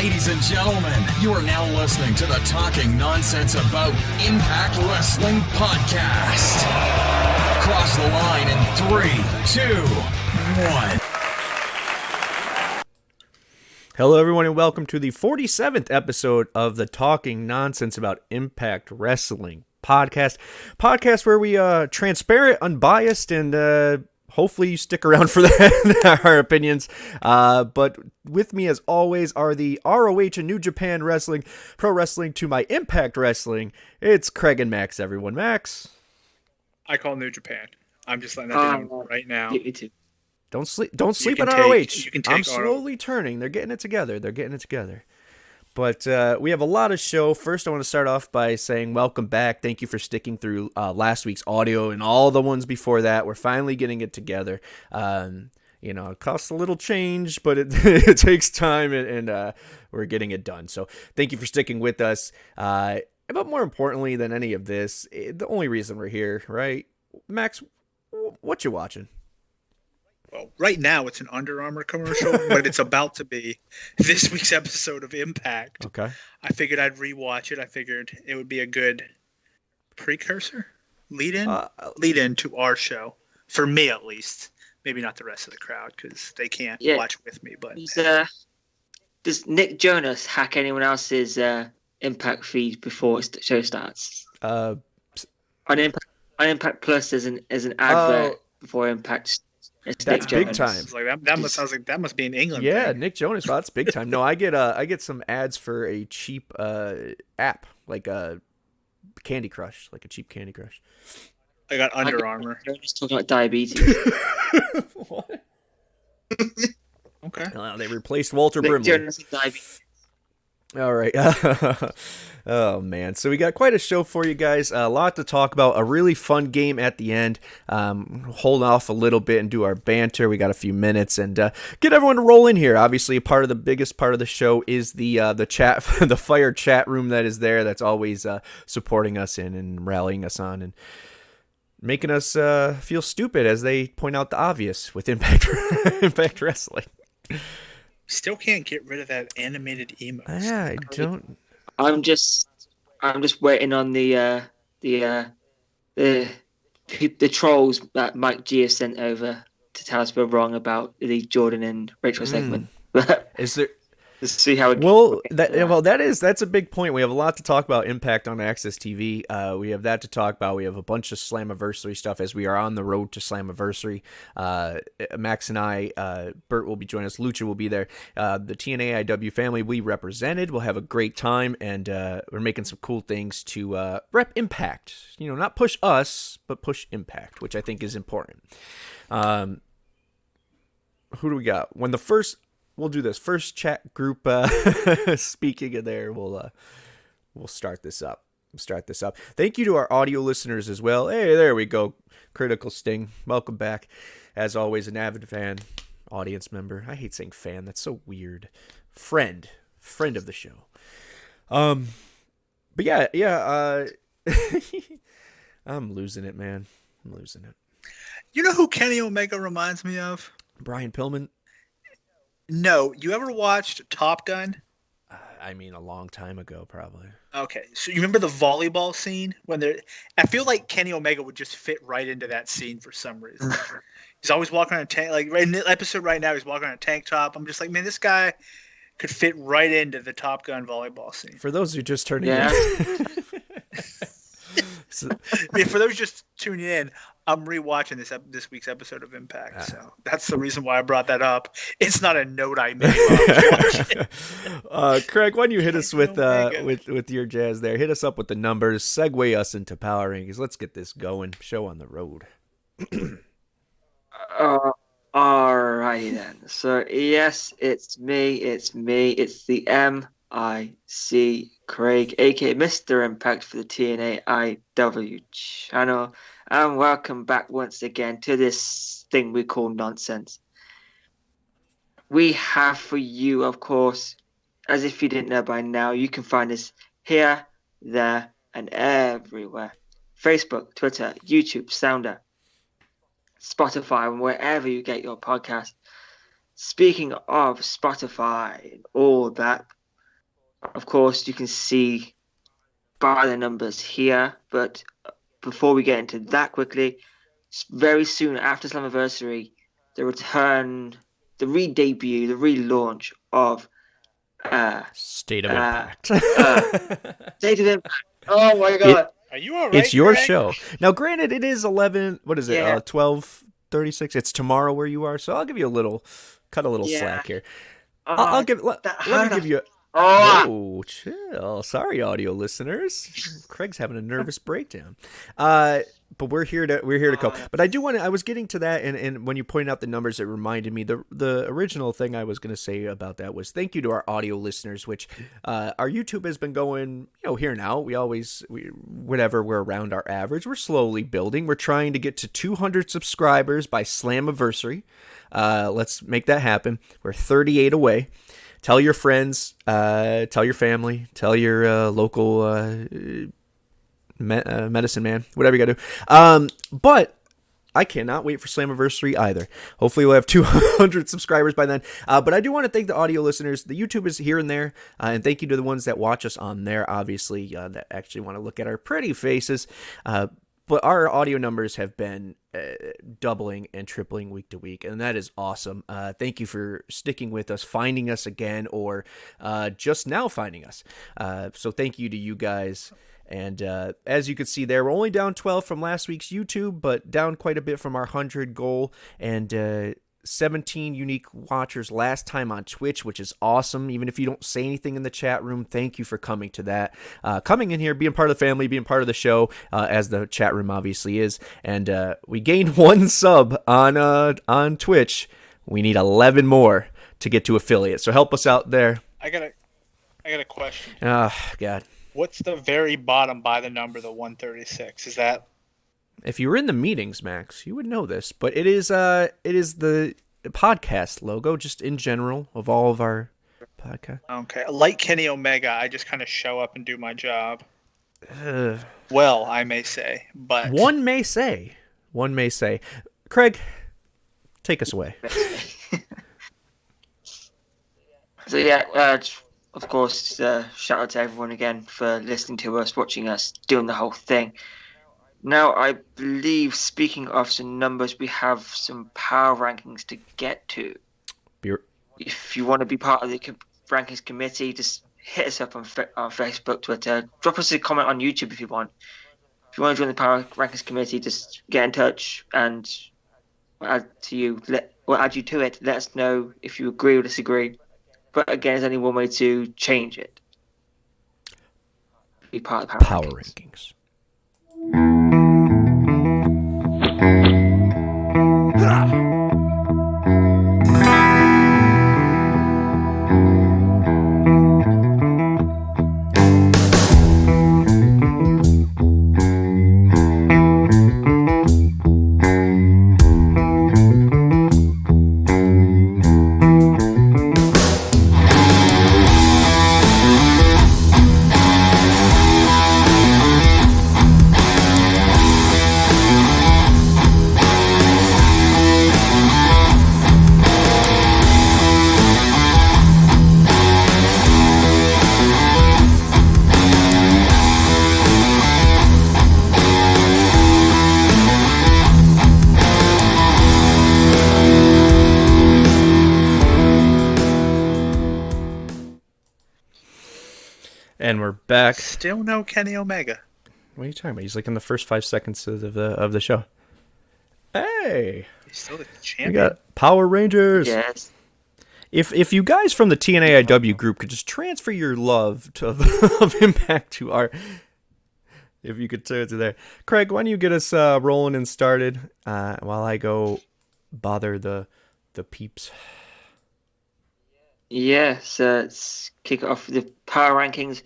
Ladies and gentlemen, you are now listening to the Talking Nonsense About Impact Wrestling podcast. Cross the line in 3, 2, 1. Hello, everyone, and welcome to the 47th episode of the Talking Nonsense About Impact Wrestling podcast. Podcast where we transparent, unbiased, and hopefully you stick around for that, our opinions. But with me, as always, are the ROH and New Japan Wrestling, Pro Wrestling to my Impact Wrestling. It's Craig and Max, everyone. Max? I call New Japan. I'm just letting that down right now. Me too. Don't sleep on ROH. I'm slowly turning. They're getting it together. But we have a lot of show. First, I want to start off by saying welcome back. Thank you for sticking through last week's audio and all the ones before that. We're finally getting it together. It costs a little change, but it takes time, and we're getting it done. So thank you for sticking with us. But more importantly than any of this, the only reason we're here, right? Max, what you watching? Well, right now it's an Under Armour commercial, but it's about to be this week's episode of Impact. Okay. I figured I'd rewatch it. I figured it would be a good precursor, lead in to our show, for me at least. Maybe not the rest of the crowd because they can't watch with me. But does Nick Jonas hack anyone else's Impact feed before the show starts? On Impact Plus, there's an advert before Impact. That's big time. That must be in England. Yeah, thing. Nick Jonas. Well, that's big time. No, I get some ads for a cheap app, like a Candy Crush, like a cheap Candy Crush. I got Under Armour. Just talking about diabetes. What? Okay. They replaced Walter Nick Brimley. Jonas and diabetes. All right. Oh, man. So we got quite a show for you guys. A lot to talk about. A really fun game at the end. Hold off a little bit and do our banter. We got a few minutes and get everyone to roll in here. Obviously, the biggest part of the show is the chat, the fire chat room that is there. That's always supporting us and rallying us on and making us feel stupid as they point out the obvious with Impact Wrestling. Still can't get rid of that animated emo. Yeah, I don't. I'm just waiting on the trolls that Mike G has sent over to tell us we're wrong about the Jordan and Rachel segment. Is there? Let's see how it goes. That's a big point. We have a lot to talk about Impact on Access TV. We have that to talk about. We have a bunch of Slammiversary stuff as we are on the road to Slammiversary. Max and I, Bert will be joining us. Lucha will be there. The TNAIW family will be represented. We'll have a great time, and we're making some cool things to rep Impact. Not push us, but push Impact, which I think is important. Who do we got? We'll do this first chat group speaking in there. We'll start this up. Thank you to our audio listeners as well. Hey, there we go. Critical Sting. Welcome back. As always, an avid fan, audience member. I hate saying fan. That's so weird. Friend of the show. But yeah. I'm losing it, man. I'm losing it. You know who Kenny Omega reminds me of? Brian Pillman. No, you ever watched Top Gun? A long time ago, probably. Okay, so you remember the volleyball scene I feel like Kenny Omega would just fit right into that scene for some reason. He's always walking on a tank. Like right in the episode right now, he's walking on a tank top. I'm just like, man, this guy could fit right into the Top Gun volleyball scene. For those who just turning in. For those just tuning in, I'm rewatching this week's episode of Impact, so that's the reason why I brought that up. It's not a note I made while I was watching. Craig, why don't you hit us with your jazz there? Hit us up with the numbers, segue us into Power Rankings. Let's get this going. Show on the road. Alrighty then. So yes, it's me. It's the M.I.C. Craig, aka Mr. Impact for the TNAIW channel. And welcome back once again to this thing we call nonsense. We have for you, of course, as if you didn't know by now, you can find us here, there, and everywhere. Facebook, Twitter, YouTube, Sounder, Spotify, and wherever you get your podcast. Speaking of Spotify and all that Of course, you can see by the numbers here, but before we get into that quickly, very soon after Slammiversary, the re-debut, the relaunch of State of Impact. State of Impact. Oh my god. Are you all right, It's your Greg? show. Now, granted, it is 11, what is it, Yeah. 12:36. It's tomorrow where you are, so I'll give you cut a little Yeah. slack here. I'll give, let me give you Oh, Whoa, chill. Sorry, audio listeners. Craig's having a nervous breakdown. But we're here to go. But I was getting to that, and when you pointed out the numbers, it reminded me the original thing I was going to say about that was thank you to our audio listeners, which our YouTube has been going, here and out. Whenever we're around our average, we're slowly building. We're trying to get to 200 subscribers by Slammiversary. Let's make that happen. We're 38 away. Tell your friends, tell your family, tell your local medicine man, whatever you gotta do. But I cannot wait for Slammiversary either. Hopefully we'll have 200 subscribers by then. But I do want to thank the audio listeners. The YouTube is here and there. And thank you to the ones that watch us on there, obviously, that actually want to look at our pretty faces. But our audio numbers have been doubling and tripling week to week, and that is awesome. Thank you for sticking with us, finding us again, or just now finding us. So thank you to you guys. And as you can see there, we're only down 12 from last week's YouTube, but down quite a bit from our 100 goal. And 17 unique watchers last time on Twitch, which is awesome. Even if you don't say anything in the chat room, thank you for coming to that. Coming in here, being part of the family, being part of the show, as the chat room obviously is. And we gained 1 sub on Twitch. We need 11 more to get to affiliate. So help us out there. I got a question. God. What's the very bottom by the number, the 136? Is that? If you were in the meetings, Max, you would know this, but it is the podcast logo, just in general, of all of our podcasts. Okay. Like Kenny Omega, I just kind of show up and do my job. Well, I may say, but One may say. Craig, take us away. So yeah, of course, shout out to everyone again for listening to us, watching us, doing the whole thing. Now, I believe, speaking of some numbers, we have some power rankings to get to. If you want to be part of the rankings committee, just hit us up on Facebook, Twitter. Drop us a comment on YouTube if you want. If you want to join the power rankings committee, just get in touch and we'll add you to it. Let us know if you agree or disagree. But again, there's only one way to change it. Be part of the power rankings. And we're back. Still no Kenny Omega. What are you talking about? He's like in the first 5 seconds of the show. Hey, He's still the we champion. got Power Rangers. Yes. If you guys from the TNAIW group could just transfer your love of Impact to our, if you could turn it to there, Craig, why don't you get us rolling and started while I go bother the peeps. Yes, let's kick it off with the power rankings.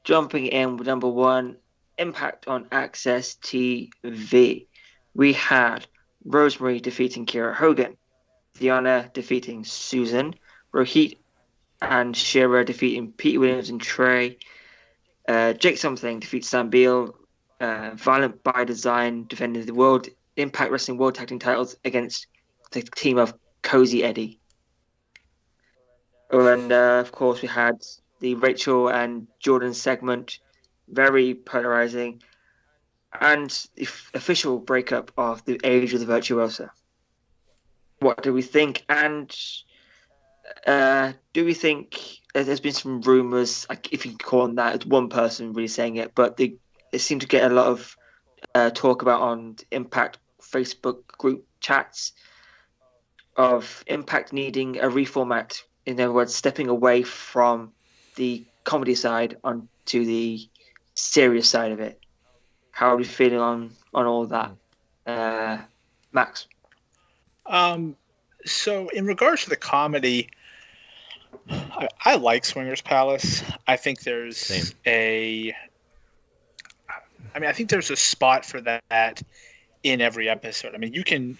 Jumping in with number 1, Impact on Access TV. We had Rosemary defeating Kira Hogan, Diana defeating Susan, Rohit and Shira defeating Pete Williams and Trey, Jake Something defeats Sam Beal, Violent by Design defending the World Impact Wrestling World Tag Team titles against the team of Cozy Eddie. And of course, we had the Rachel and Jordan segment, very polarizing, and the official breakup of the Age of the Virtuosa. What do we think? And do we think there's been some rumors, like if you can call them that, it's one person really saying it, but they seem to get a lot of talk about on Impact Facebook group chats of Impact needing a reformat. In other words, stepping away from the comedy side onto the serious side of it. How are we feeling on all of that, Max? So in regards to the comedy, I like Swingers Palace. I think there's Same. I think there's a spot for that in every episode. I mean, you can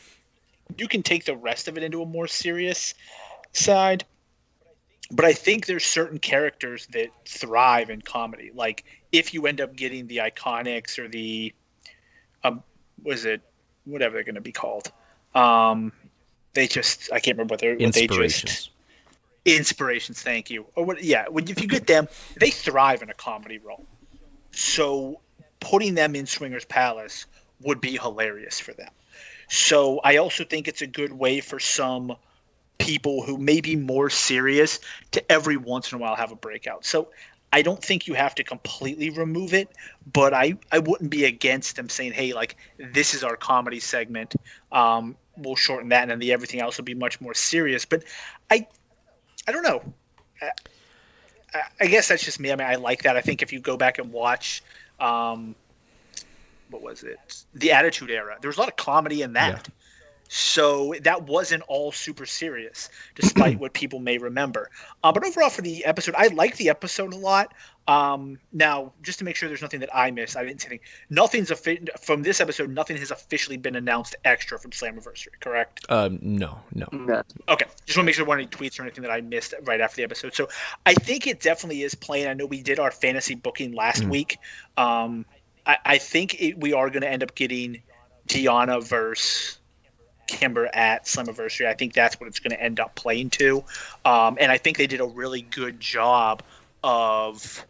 take the rest of it into a more serious side, but I think there's certain characters that thrive in comedy. Like if you end up getting the IIconics or the was it whatever they're going to be called. They just I can't remember what they just inspirations. Thank you. Or what? Yeah, if you get them, they thrive in a comedy role. So putting them in Swingers Palace would be hilarious for them. So I also think it's a good way for some people who may be more serious to every once in a while have a breakout. So I don't think you have to completely remove it, but I wouldn't be against them saying, hey, like, this is our comedy segment. We'll shorten that, and then everything else will be much more serious. But I don't know. I guess that's just me. I mean, I like that. I think if you go back and watch, what was it? The Attitude Era. There was a lot of comedy in that. Yeah. So that wasn't all super serious, despite what people may remember. But overall for the episode, I liked the episode a lot. Now, just to make sure there's nothing that I missed, I didn't say anything. From this episode, nothing has officially been announced extra from Slammiversary, correct? No. Okay, just want to make sure there weren't any tweets or anything that I missed right after the episode. So I think it definitely is playing. I know we did our fantasy booking last week. I think we are going to end up getting Deanna versus Kimber at Slammiversary. I think that's what it's going to end up playing to. And I think they did a really good job of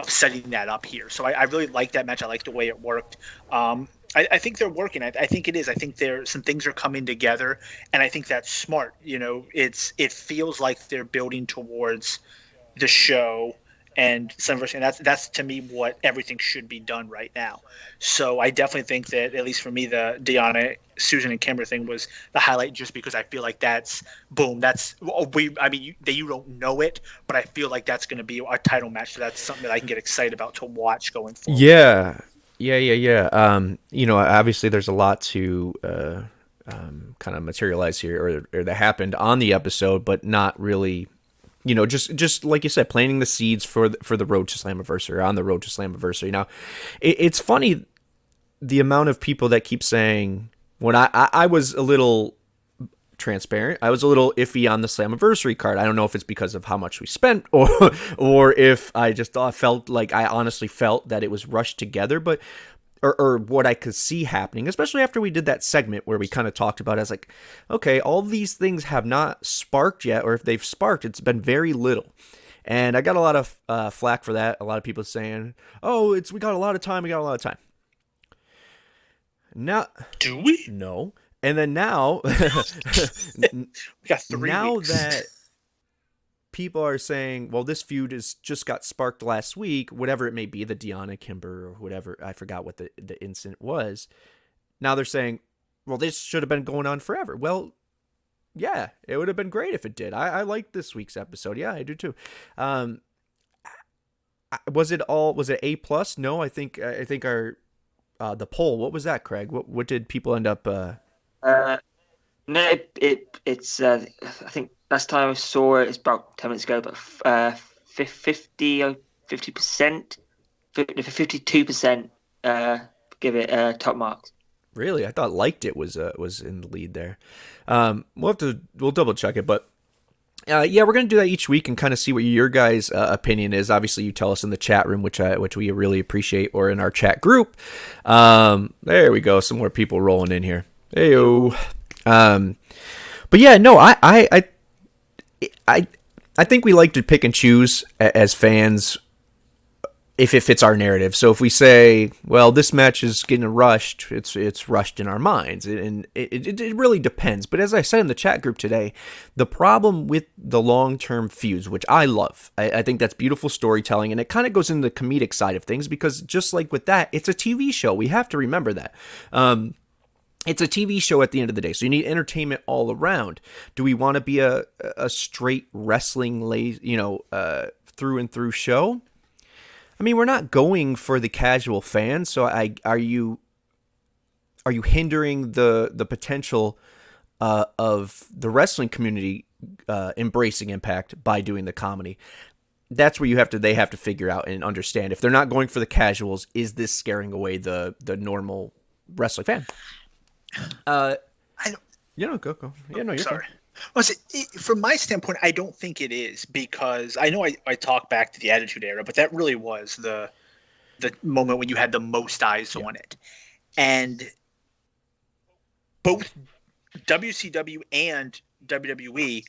setting that up here. So I really like that match. I like the way it worked. I think they're working. I think it is. I think some things are coming together, and I think that's smart. You know, it feels like they're building towards the show and Slammiversary, and that's to me what everything should be done right now. So I definitely think that, at least for me, the Deanna, Susan, and Kimber thing was the highlight, just because I feel like that's boom. You don't know it, but I feel like that's going to be a title match. So that's something that I can get excited about to watch going forward. Yeah. Obviously there's a lot to kind of materialize here, or that happened on the episode, but not really. Just like you said, planting the seeds for the road to Slammiversary, on the road to Slammiversary. Now, it's funny the amount of people that keep saying, when I was a little transparent, I was a little iffy on the Slammiversary card. I don't know if it's because of how much we spent, or if I just felt like I honestly felt that it was rushed together, but or what I could see happening, especially after we did that segment where we kind of talked about it. I was like, okay, all these things have not sparked yet, or if they've sparked, it's been very little. And I got a lot of flack for that. A lot of people saying, oh, we got a lot of time. Now, do we? No. And then now, we got 3 now weeks. That people are saying, well, this feud just got sparked last week, whatever it may be, the Deanna, Kimber, or whatever, I forgot what the incident was. Now they're saying, well, this should have been going on forever. Well, yeah, it would have been great if it did. I like this week's episode. Yeah, I do too. Was it A+? No, I think our the poll, what was that, Craig? What did people end up No, it's I think last time I saw it, it's about 10 minutes ago, but 50% 52% give it top marks. Really? I thought Liked It was in the lead there. We'll double check it, but we're going to do that each week and kind of see what your guys' opinion is. Obviously, you tell us in the chat room, which we really appreciate, or in our chat group. There we go. Some more people rolling in here. Heyo. But yeah, no, I I think we like to pick and choose as fans if it fits our narrative. So if we say, well, this match is getting rushed, it's rushed in our minds, and it really depends. But as I said in the chat group today, the problem with the long-term feuds, which I love, I think that's beautiful storytelling, and it kind of goes into the comedic side of things, because just like with that, it's a TV show. We have to remember that. It's a TV show at the end of the day, so you need entertainment all around. Do we want to be a straight wrestling, through and through show? I mean, we're not going for the casual fan, so are you hindering the potential of the wrestling community embracing Impact by doing the comedy? That's where they have to figure out and understand. If they're not going for the casuals, is this scaring away the normal wrestling fan? I don't. Go. Yeah, no, you're sorry. fine. Well, see, from my standpoint, I don't think it is, because I know I talk back to the Attitude Era, but that really was the moment when you had the most eyes on it. And both WCW and WWE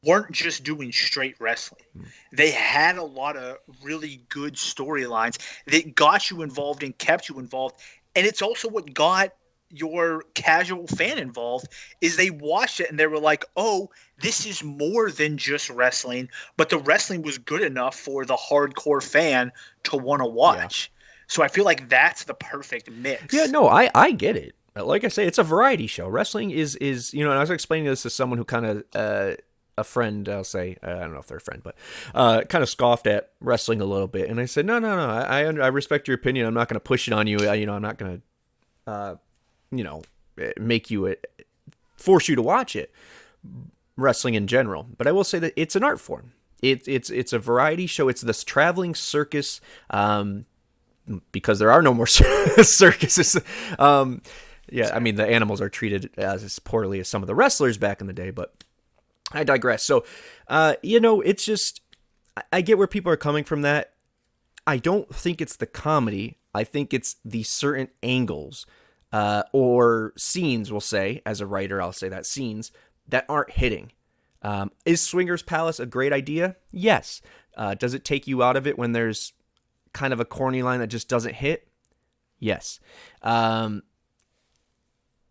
weren't just doing straight wrestling. They had a lot of really good storylines that got you involved and kept you involved. And it's also what got your casual fan involved, is they watched it and they were like, oh, this is more than just wrestling, but the wrestling was good enough for the hardcore fan to want to watch. Yeah. So I feel like that's the perfect mix. Yeah, no, I get it. Like I say, it's a variety show. Wrestling is and I was explaining this to someone who kind of a friend, I'll say, I don't know if they're a friend, but kind of scoffed at wrestling a little bit, and I said, no, I respect your opinion. I'm not going to push it on you. I'm not going to make you force you to watch it, wrestling in general. But I will say that it's an art form. It's a variety show. It's this traveling circus, because there are no more circuses. I mean, the animals are treated as poorly as some of the wrestlers back in the day, but I digress. So, it's just, I get where people are coming from that. I don't think it's the comedy. I think it's the certain angles or scenes, we'll say, as a writer, I'll say that, scenes that aren't hitting. Is Swingers Palace a great idea? Yes. Does it take you out of it when there's kind of a corny line that just doesn't hit? Yes.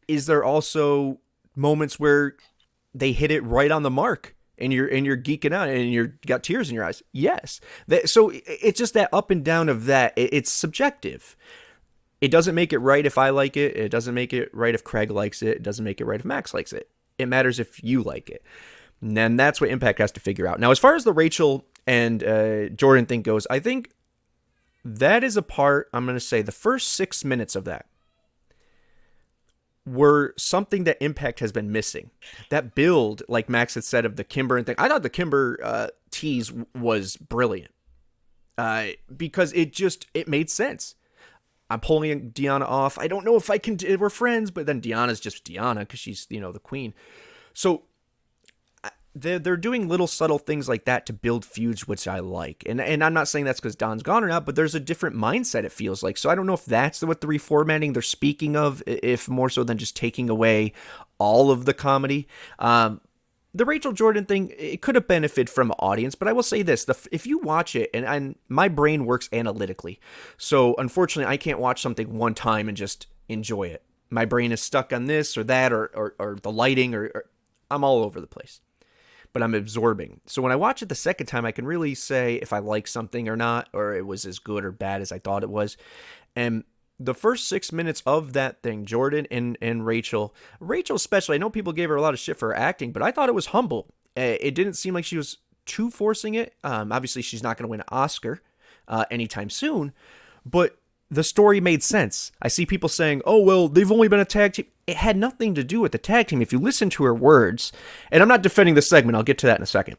Is there also moments where they hit it right on the mark and you're geeking out and you got tears in your eyes? Yes. So it's just that up and down of that. It's subjective. It doesn't make it right if I like it. It doesn't make it right if Craig likes it. It doesn't make it right if Max likes it. It matters if you like it. And then that's what Impact has to figure out. Now, as far as the Rachel and Jordan thing goes, I think that is a part, I'm going to say, the first 6 minutes of that were something that Impact has been missing. That build, like Max had said, of the Kimber and thing. I thought the Kimber tease was brilliant because it made sense. I'm pulling Deanna off. I don't know if I can. We're friends, but then Deanna's just Deanna because she's the queen. So they're doing little subtle things like that to build feuds, which I like. And I'm not saying that's because Don's gone or not, but there's a different mindset, it feels like. So I don't know if that's what the reformatting they're speaking of, if more so than just taking away all of the comedy. The Rachel Jordan thing, it could have benefited from an audience, but I will say this. If you watch it, and my brain works analytically, so unfortunately I can't watch something one time and just enjoy it. My brain is stuck on this or that or the lighting, or I'm all over the place. But I'm absorbing. So when I watch it the second time, I can really say if I like something or not, or it was as good or bad as I thought it was. And the first 6 minutes of that thing, Jordan and Rachel especially, I know people gave her a lot of shit for her acting, but I thought it was humble. It didn't seem like she was too forcing it. Obviously, she's not going to win an Oscar anytime soon, but the story made sense. I see people saying, oh, well, they've only been a tag team. It had nothing to do with the tag team. If you listen to her words, and I'm not defending the segment, I'll get to that in a second,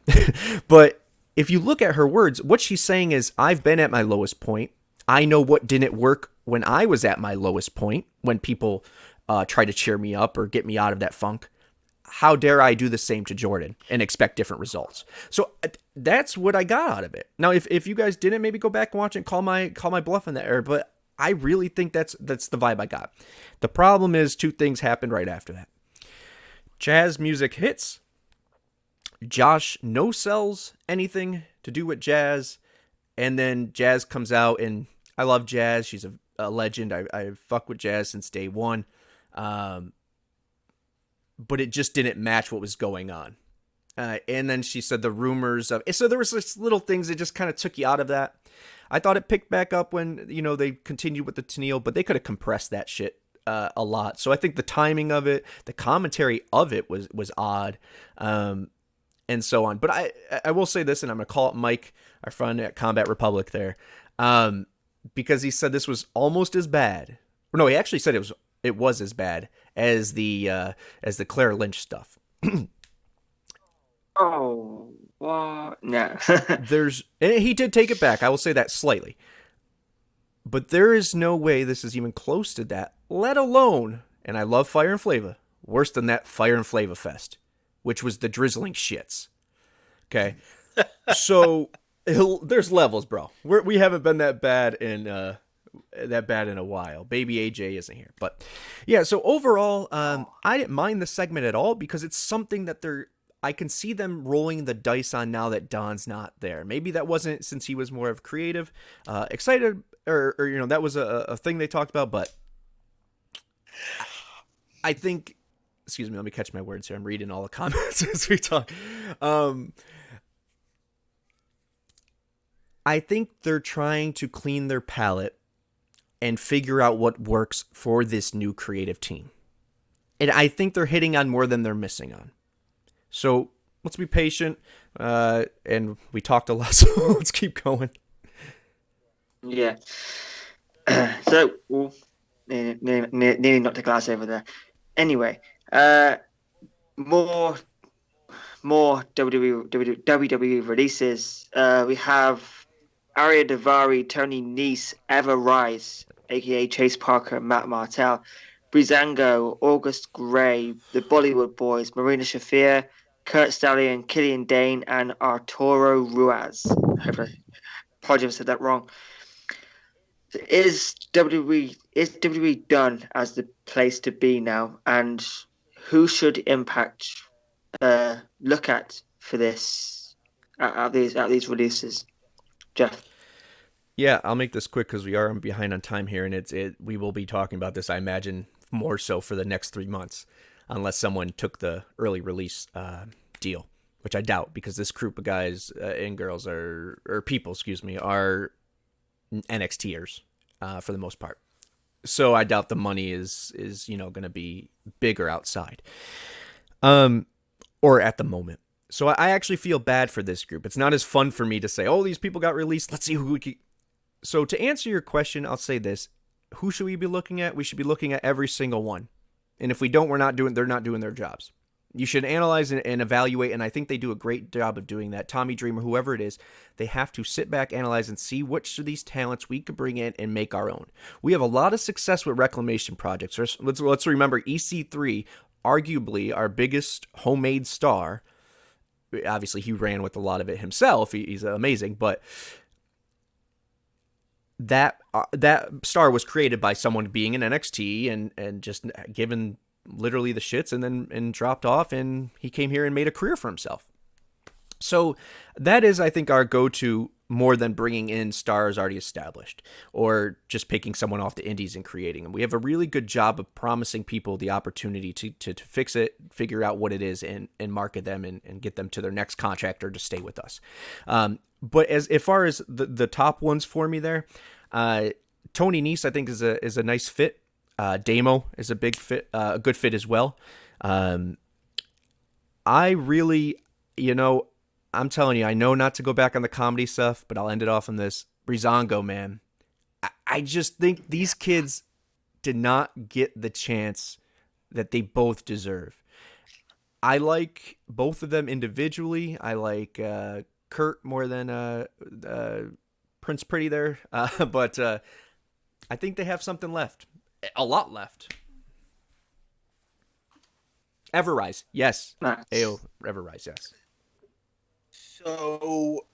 but if you look at her words, what she's saying is, I've been at my lowest point. I know what didn't work when I was at my lowest point, when people try to cheer me up or get me out of that funk. How dare I do the same to Jordan and expect different results? So that's what I got out of it. Now, if you guys didn't, maybe go back and watch it and call my bluff in that area, but I really think that's the vibe I got. The problem is two things happened right after that. Jazz music hits, Josh no sells anything to do with Jazz, and then Jazz comes out, and I love Jazz. She's a legend. I fuck with Jazz since day one. But it just didn't match what was going on. And then she said the rumors of... So there was just little things that just kind of took you out of that. I thought it picked back up when, they continued with the TNAIW, but they could have compressed that shit a lot. So I think the timing of it, the commentary of it was odd, and so on. But I will say this, and I'm going to call it Mike, our friend at Combat Republic there, because he said this was almost as bad. No, he actually said it was as bad as the Claire Lynch stuff. Oh, what? No. And he did take it back. I will say that slightly. But there is no way this is even close to that, let alone, and I love Fire and Flava, worse than that Fire and Flava Fest, which was the drizzling shits. Okay? So, there's levels, bro. We haven't been that bad in a while. Baby AJ isn't here. But, yeah, so overall, I didn't mind the segment at all because it's something that I can see them rolling the dice on now that Don's not there. Maybe that wasn't since he was more of creative, excited, or that was a thing they talked about. But I think, excuse me, let me catch my words here. I'm reading all the comments as we talk. I think they're trying to clean their palette and figure out what works for this new creative team. And I think they're hitting on more than they're missing on. So let's be patient, and we talked a lot, so let's keep going. Yeah. So, nearly knocked a glass over there. Anyway, more WWE releases. We have Arya Daivari, Tony Nese, Eva Rice, aka Chase Parker, Matt Martell, Breezango, August Gray, the Bollywood Boys, Marina Shafir, Kurt Stallion, Killian Dane, and Arturo Ruiz. I hope I apologize if I said that wrong. Is WWE done as the place to be now? And who should Impact look at for this out these releases? Jeff? Yeah, I'll make this quick because we are behind on time here, and we will be talking about this, I imagine, more so for the next 3 months. Unless someone took the early release deal, which I doubt, because this group of guys and girls are NXTers for the most part. So I doubt the money is going to be bigger outside, or at the moment. So I actually feel bad for this group. It's not as fun for me to say, oh, these people got released. Let's see who we can. So to answer your question, I'll say this: who should we be looking at? We should be looking at every single one. And if we don't, they're not doing their jobs. You should analyze and evaluate, and I think they do a great job of doing that. Tommy Dreamer, whoever it is, they have to sit back, analyze, and see which of these talents we could bring in and make our own. We have a lot of success with reclamation projects. Let's remember EC3, arguably our biggest homemade star. Obviously, he ran with a lot of it himself. He's amazing, but that star was created by someone being in NXT and just given literally the shits and dropped off, and he came here and made a career for himself. So that is, I think, our go-to more than bringing in stars already established or just picking someone off the indies and creating them. We have a really good job of promising people the opportunity to fix it, figure out what it is, and market them and get them to their next contract or to stay with us. But as far as the top ones for me there, Tony Nese, I think, is a nice fit. Damo is a big fit, a good fit as well. I really, I'm telling you, I know not to go back on the comedy stuff, but I'll end it off on this. Breezango, man. I just think these kids did not get the chance that they both deserve. I like both of them individually. I like Kurt more than Prince Pretty there, but I think they have something left. A lot left. Everrise, yes. Nice. Everrise, yes. So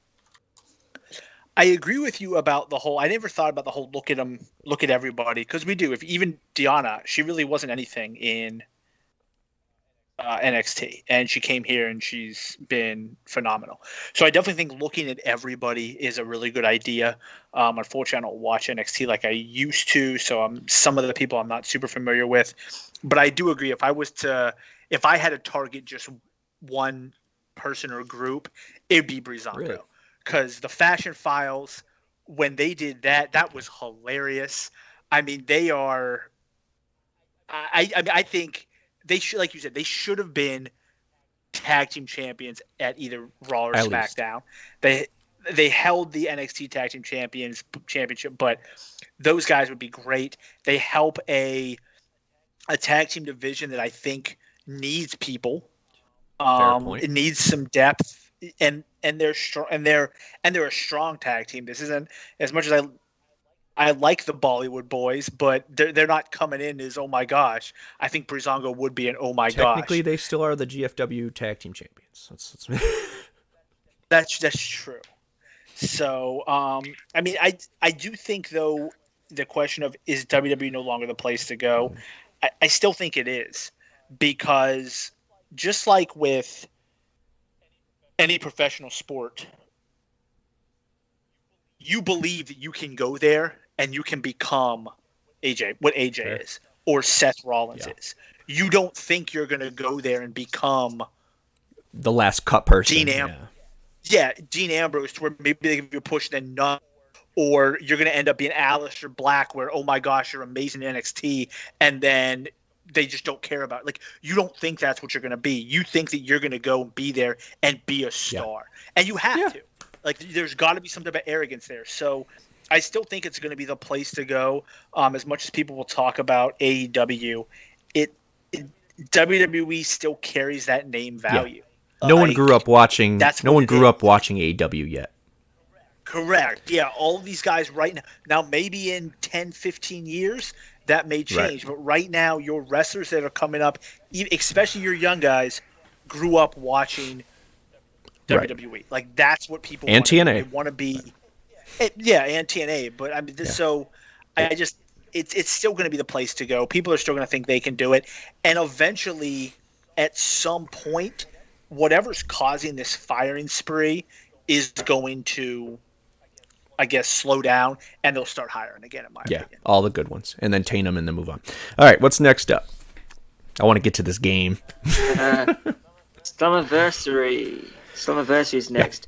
I agree with you about the whole. I never thought about the whole look at everybody, because we do. If even Deanna, she really wasn't anything in NXT, and she came here and she's been phenomenal. So I definitely think looking at everybody is a really good idea. Unfortunately, I don't watch NXT like I used to, so some of the people I'm not super familiar with. But I do agree, if I had to target just one person or group, it'd be Breezango. Really? Because the Fashion Files, when they did that, that was hilarious. I mean, they are. I think they should, like you said, they should have been tag team champions at either Raw or At least. SmackDown. They held the NXT Tag Team Championship, but those guys would be great. They help a tag team division that I think needs people. Fair point. It needs some depth, and they're strong, and they're a strong tag team. This isn't, as much as I like the Bollywood boys, but they're not coming in as, oh my gosh. I think Breezango would be an oh my gosh. Technically, they still are the GFW Tag Team Champions. That's true. So, I mean, I do think, though, the question of, is WWE no longer the place to go? I still think it is, because just like with any professional sport, you believe that you can go there and you can become what AJ is, or Seth Rollins is. You don't think you're going to go there and become the last cut person. Dean Ambrose, to where maybe they give you a push, then none. Or you're going to end up being Aleister Black, where, oh my gosh, you're amazing in NXT, and then they just don't care about it. Like, you don't think that's what you're going to be. You think that you're going to go and be there and be a star. And you have to. Like, there's got to be some type of arrogance there. So I still think it's going to be the place to go. As much as people will talk about AEW, WWE still carries that name value. No one grew up watching. No one grew up watching AEW yet. Correct. Yeah, all of these guys right now. Now, maybe in 10, 15 years, that may change. But right now, your wrestlers that are coming up, especially your young guys, grew up watching WWE. Like, that's what people and want. TNA. They want to be. Yeah, and TNA. But I mean, so I just, it's still going to be the place to go. People are still going to think they can do it, and eventually, at some point, whatever's causing this firing spree is going to, I guess, slow down, and they'll start hiring again, in my opinion. Yeah, all the good ones, and then tame them and then move on. All right, what's next up? I want to get to this game. Slammiversary. Slammiversary's next.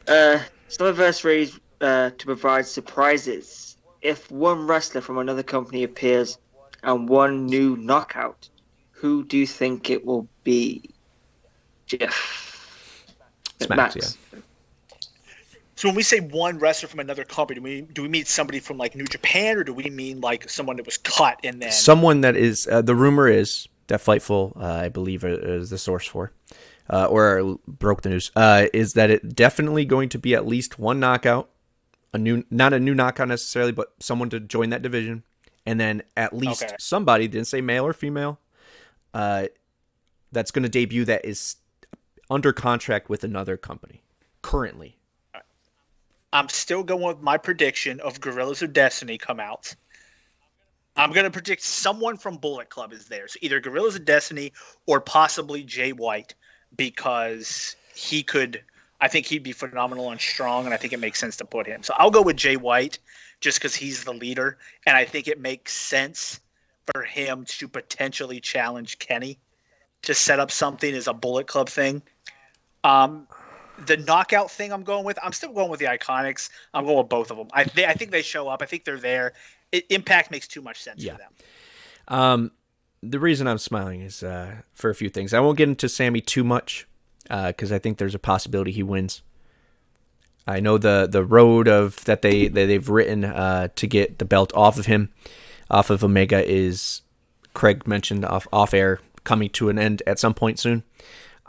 Slammiversary to provide surprises. If one wrestler from another company appears and one new knockout, who do you think it will be? Jeff. Smacks, yeah. So when we say one wrestler from another company, do we mean somebody from, like, New Japan, or do we mean like someone that was cut and then someone that is the rumor is that Fightful, I believe, is the source for, or broke the news, is that it definitely going to be at least one knockout, not a new knockout necessarily, but someone to join that division, and then at least somebody, didn't say male or female, that's going to debut that is under contract with another company currently. I'm still going with my prediction of Guerrillas of Destiny come out. I'm going to predict someone from Bullet Club is there. So either Guerrillas of Destiny or possibly Jay White, because I think he'd be phenomenal and strong, and I think it makes sense to put him. So I'll go with Jay White just because he's the leader, and I think it makes sense for him to potentially challenge Kenny to set up something as a Bullet Club thing. The knockout thing I'm still going with the IIconics. I'm going with both of them. I think they show up. I think they're there. Impact makes too much sense for them. The reason I'm smiling is for a few things. I won't get into Sami too much because I think there's a possibility he wins. I know the road that they've written to get the belt off of him, off of Omega, is, Craig mentioned off air, coming to an end at some point soon.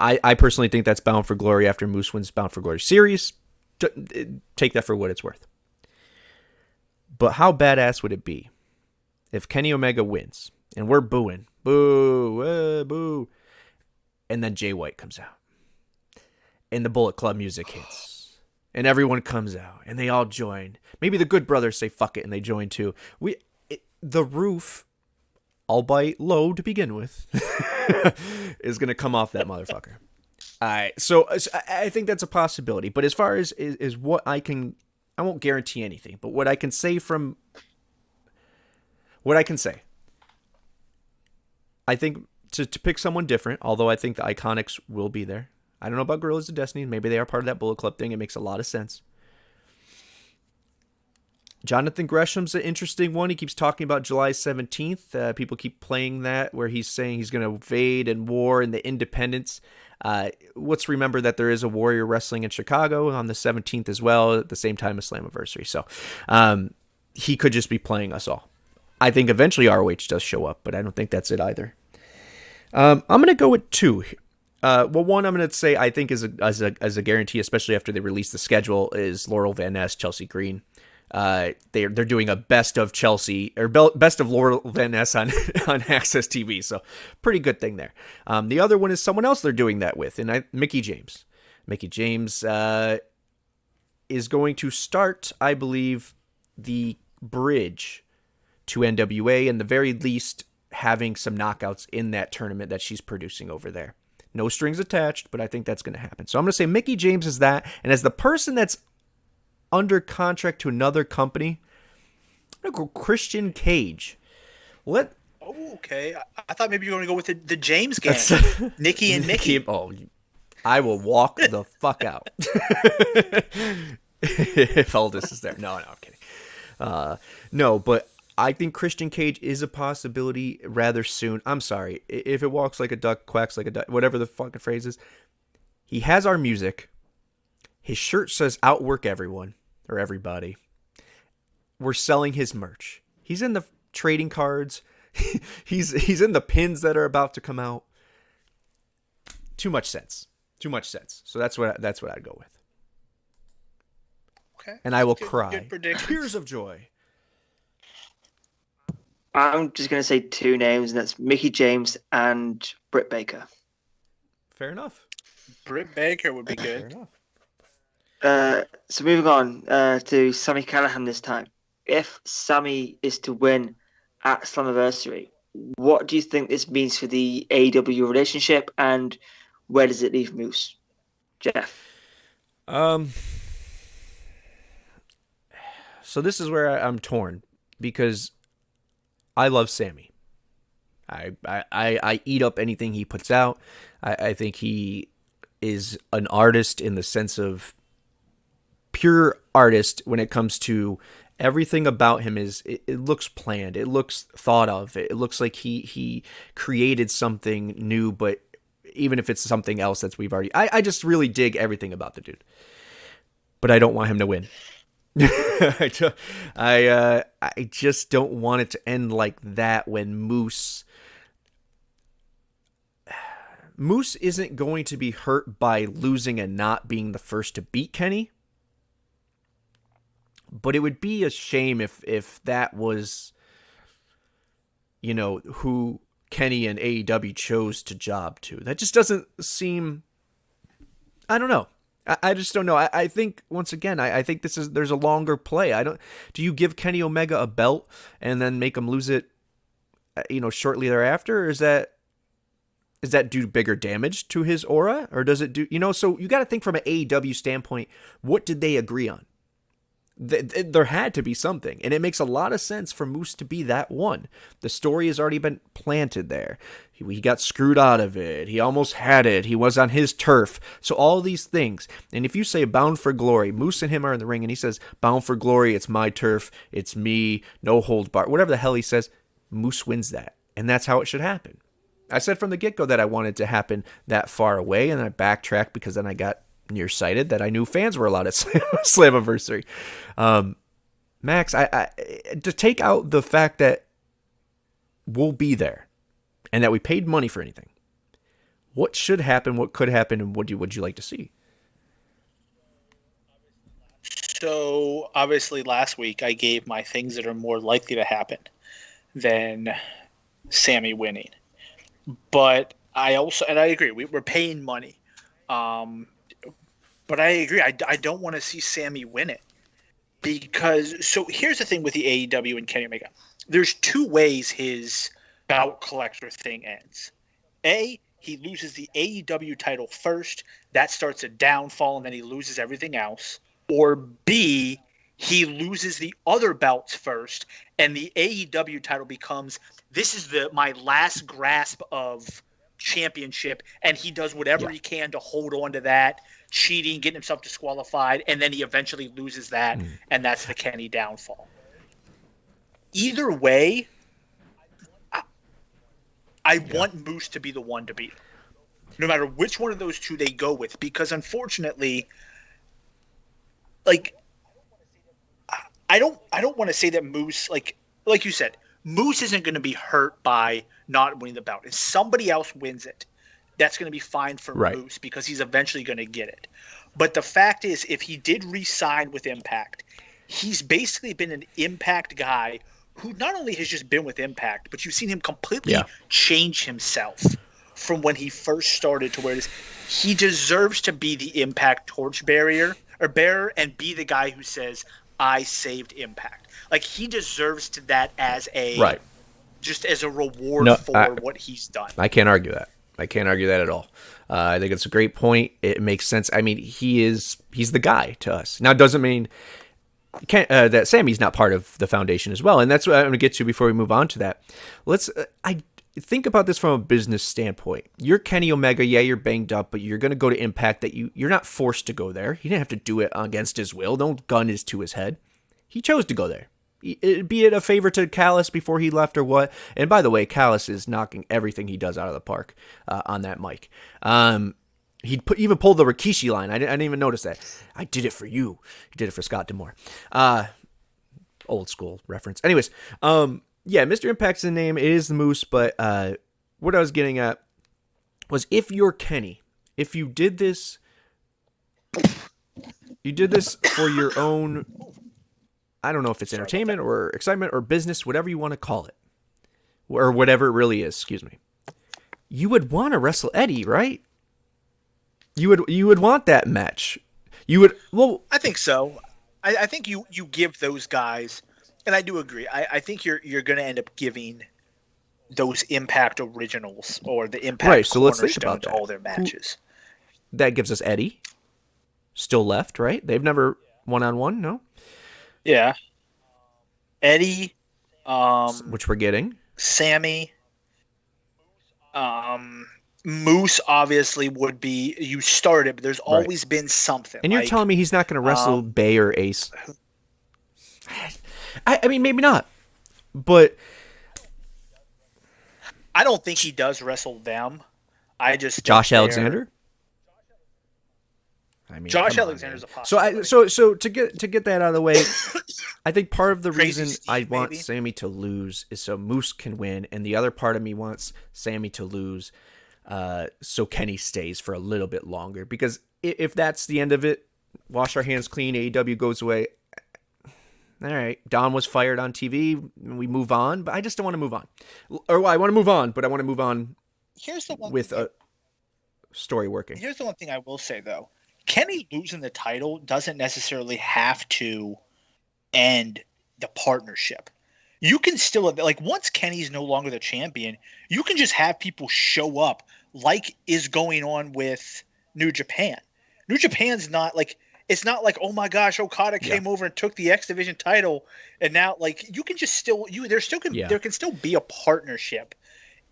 I personally think that's Bound for Glory after Moose wins Bound for Glory series. Take that for what it's worth. But how badass would it be if Kenny Omega wins and we're booing, boo, boo, and then Jay White comes out and the Bullet Club music hits and everyone comes out and they all join. Maybe the Good Brothers say fuck it and they join too. The roof albeit low to begin with, is going to come off that motherfucker. All right, so I think that's a possibility. But as far as is what I won't guarantee anything. But what I can say I think to pick someone different, although I think the IIconics will be there. I don't know about Gorillas of Destiny. Maybe they are part of that Bullet Club thing. It makes a lot of sense. Jonathan Gresham's an interesting one. He keeps talking about July 17th. People keep playing that where he's saying he's going to invade and war in the independents. Let's remember that there is a Warrior Wrestling in Chicago on the 17th as well, at the same time as Slammiversary. So he could just be playing us all. I think eventually ROH does show up, but I don't think that's it either. I'm going to go with 2. One I'm going to say I think as a guarantee, especially after they release the schedule, is Laurel Van Ness, Chelsea Green. They're doing a best of Chelsea or best of Laurel Van Ness on Access TV, so pretty good thing there. The other one is someone else they're doing that with, and Mickie James. Mickie James is going to start, I believe, the bridge to NWA, and the very least having some knockouts in that tournament that she's producing over there. No strings attached, but I think that's going to happen. So I'm going to say Mickie James is that, and as the person that's under contract to another company, I'm going to go Christian Cage. Oh, okay. I thought maybe you were going to go with the James gang. Nikki and Mickie. Oh, I will walk the fuck out. If Aldous is there. No, I'm kidding. No, but I think Christian Cage is a possibility rather soon. I'm sorry. If it walks like a duck, quacks like a duck, whatever the fucking phrase is. He has our music. His shirt says outwork everyone. Or everybody. We're selling his merch. He's in the trading cards. he's in the pins that are about to come out. Too much sense. So that's what I'd go with. Okay. And I will cry. Good Tears of joy. I'm just going to say 2 names, and that's Mickie James and Britt Baker. Fair enough. Britt Baker would be good. Fair enough. So moving on to Sami Callihan this time. If Sami is to win at Slammiversary, what do you think this means for the AEW relationship, and where does it leave Moose? Jeff? So this is where I'm torn, because I love Sami. I eat up anything he puts out. I think he is an artist in the sense of pure artist when it comes to everything about him. It looks planned. It looks thought of. It looks like he created something new, but even if it's something else that's we've already... I just really dig everything about the dude. But I don't want him to win. I just don't want it to end like that when Moose isn't going to be hurt by losing and not being the first to beat Kenny. But it would be a shame if that was, who Kenny and AEW chose to job to. That just doesn't seem... I don't know. I just don't know. I think, once again, I think there's a longer play. Do you give Kenny Omega a belt and then make him lose it, shortly thereafter? Or is that do bigger damage to his aura? Or does it do, so you got to think from an AEW standpoint, what did they agree on? There had to be something, and it makes a lot of sense for Moose to be that one. The story has already been planted there. He got screwed out of it. He almost had it. He was on his turf. So all these things. And if you say Bound for Glory, Moose and him are in the ring, and he says, Bound for Glory, it's my turf, it's me, no holds barred, whatever the hell he says, Moose wins that. And that's how it should happen. I said from the get-go that I wanted to happen that far away, and then I backtracked because then I got nearsighted that I knew fans were allowed at Slammiversary. Max, I to take out the fact that we'll be there and that we paid money for anything, what should happen, what could happen, and what would you like to see? So obviously last week I gave my things that are more likely to happen than Sami winning. But I also, and I agree, we're paying money. But I agree. I don't want to see Sami win it. Because, so here's the thing with the AEW and Kenny Omega. There's 2 ways his bout collector thing ends. A, he loses the AEW title first. That starts a downfall, and then he loses everything else. Or B, he loses the other belts first, and the AEW title becomes, this is my last grasp of championship, and he does whatever he can to hold on to that, cheating, getting himself disqualified, and then he eventually loses that, and that's the Kenny downfall. Either way, I want Moose to be the one to beat him, no matter which one of those two they go with, because unfortunately, like, I don't want to say that Moose, like you said, Moose isn't going to be hurt by not winning the bout. If somebody else wins it, that's going to be fine for Moose because he's eventually going to get it. But the fact is, if he did re-sign with Impact, he's basically been an Impact guy who not only has just been with Impact, but you've seen him completely change himself from when he first started to where it is. He deserves to be the Impact torch bearer and be the guy who says, I saved Impact. Like, he deserves to that as a just as a reward for what he's done. I can't argue that. I can't argue that at all. I think it's a great point. It makes sense. I mean, he's the guy to us. Now, it doesn't mean that Sammy's not part of the foundation as well, and that's what I'm going to get to before we move on to that. I think about this from a business standpoint. You're Kenny Omega, you're banged up, but you're going to go to Impact that you're not forced to go there. He didn't have to do it against his will. No gun is to his head. He chose to go there. Be it a favor to Callis before he left or what. And by the way, Callis is knocking everything he does out of the park on that mic. He even pulled the Rikishi line. I didn't even notice that. I did it for you. He did it for Scott D'Amore. Old school reference. Anyways, Mr. Impact's the name. It is the Moose, but what I was getting at was, if you're Kenny, if you did this for your own, I don't know if it's entertainment or excitement or business, whatever you want to call it, or whatever it really is, excuse me, you would want to wrestle Eddie, right? You would want that match. I think so. I think you give those guys, and I do agree. I think you're going to end up giving those Impact originals or the Impact so let's think about to all their matches. That gives us Eddie still left, right? They've never one-on-one, no? Yeah. Eddie, which we're getting. Sami, Moose obviously would be, you started, but there's always been something. And you're telling me he's not going to wrestle Bay or Ace? I mean, maybe not, but I don't think he does wrestle them. Josh Alexander. I mean, Josh Alexander's a possibility. So to get that out of the way, I think part of the reason I want Sami to lose is so Moose can win, and the other part of me wants Sami to lose so Kenny stays for a little bit longer. Because if that's the end of it, wash our hands clean, AEW goes away. All right, Don was fired on TV, we move on, but I just don't want to move on. Or I want to move on, but I want to move on with a story working. Here's the one thing I will say, though. Kenny losing the title doesn't necessarily have to end the partnership. You can still, like, once Kenny's no longer the champion, you can just have people show up like is going on with New Japan. New Japan's not like, it's not like, oh my gosh, Okada came over and took the X Division title, and now, like, you can just still, there can still be a partnership.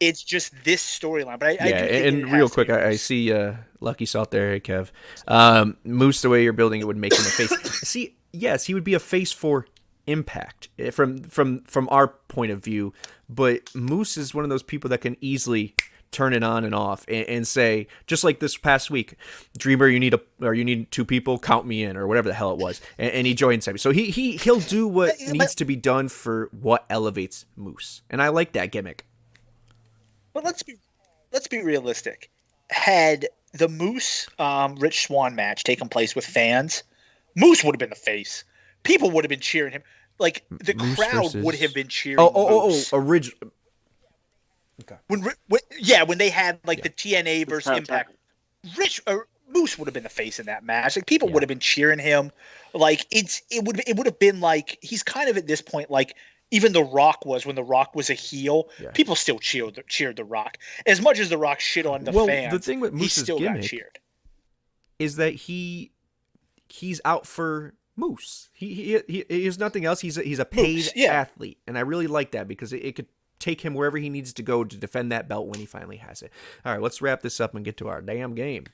It's just this storyline. But I do think and real quick, I see Lucky Salt there. Hey, Kev. Moose, the way you're building it would make him a face. See, yes, he would be a face for Impact from our point of view. But Moose is one of those people that can easily turn it on and off and say, just like this past week, Dreamer, you need two people, count me in, or whatever the hell it was, and he joined Sami. So he'll do what needs to be done for what elevates Moose, and I like that gimmick. But let's be realistic. Had the Moose Rich Swann match taken place with fans, Moose would have been the face. People would have been cheering him. Like, the Moose crowd would have been cheering. Moose. Original. Okay. When they had the TNA versus Impact, Moose would have been the face in that match. Like, people would have been cheering him. Like, it would have been like, he's kind of at this point like even The Rock was when The Rock was a heel. Yeah. People still cheered The Rock as much as The Rock shit on the fans. The thing with he Moose's still got gimmick cheered. is that he's out for Moose. He is nothing else. He's a paid Moose, yeah. athlete, and I really like that because it could take him wherever he needs to go to defend that belt when he finally has it. All right, let's wrap this up and get to our damn game.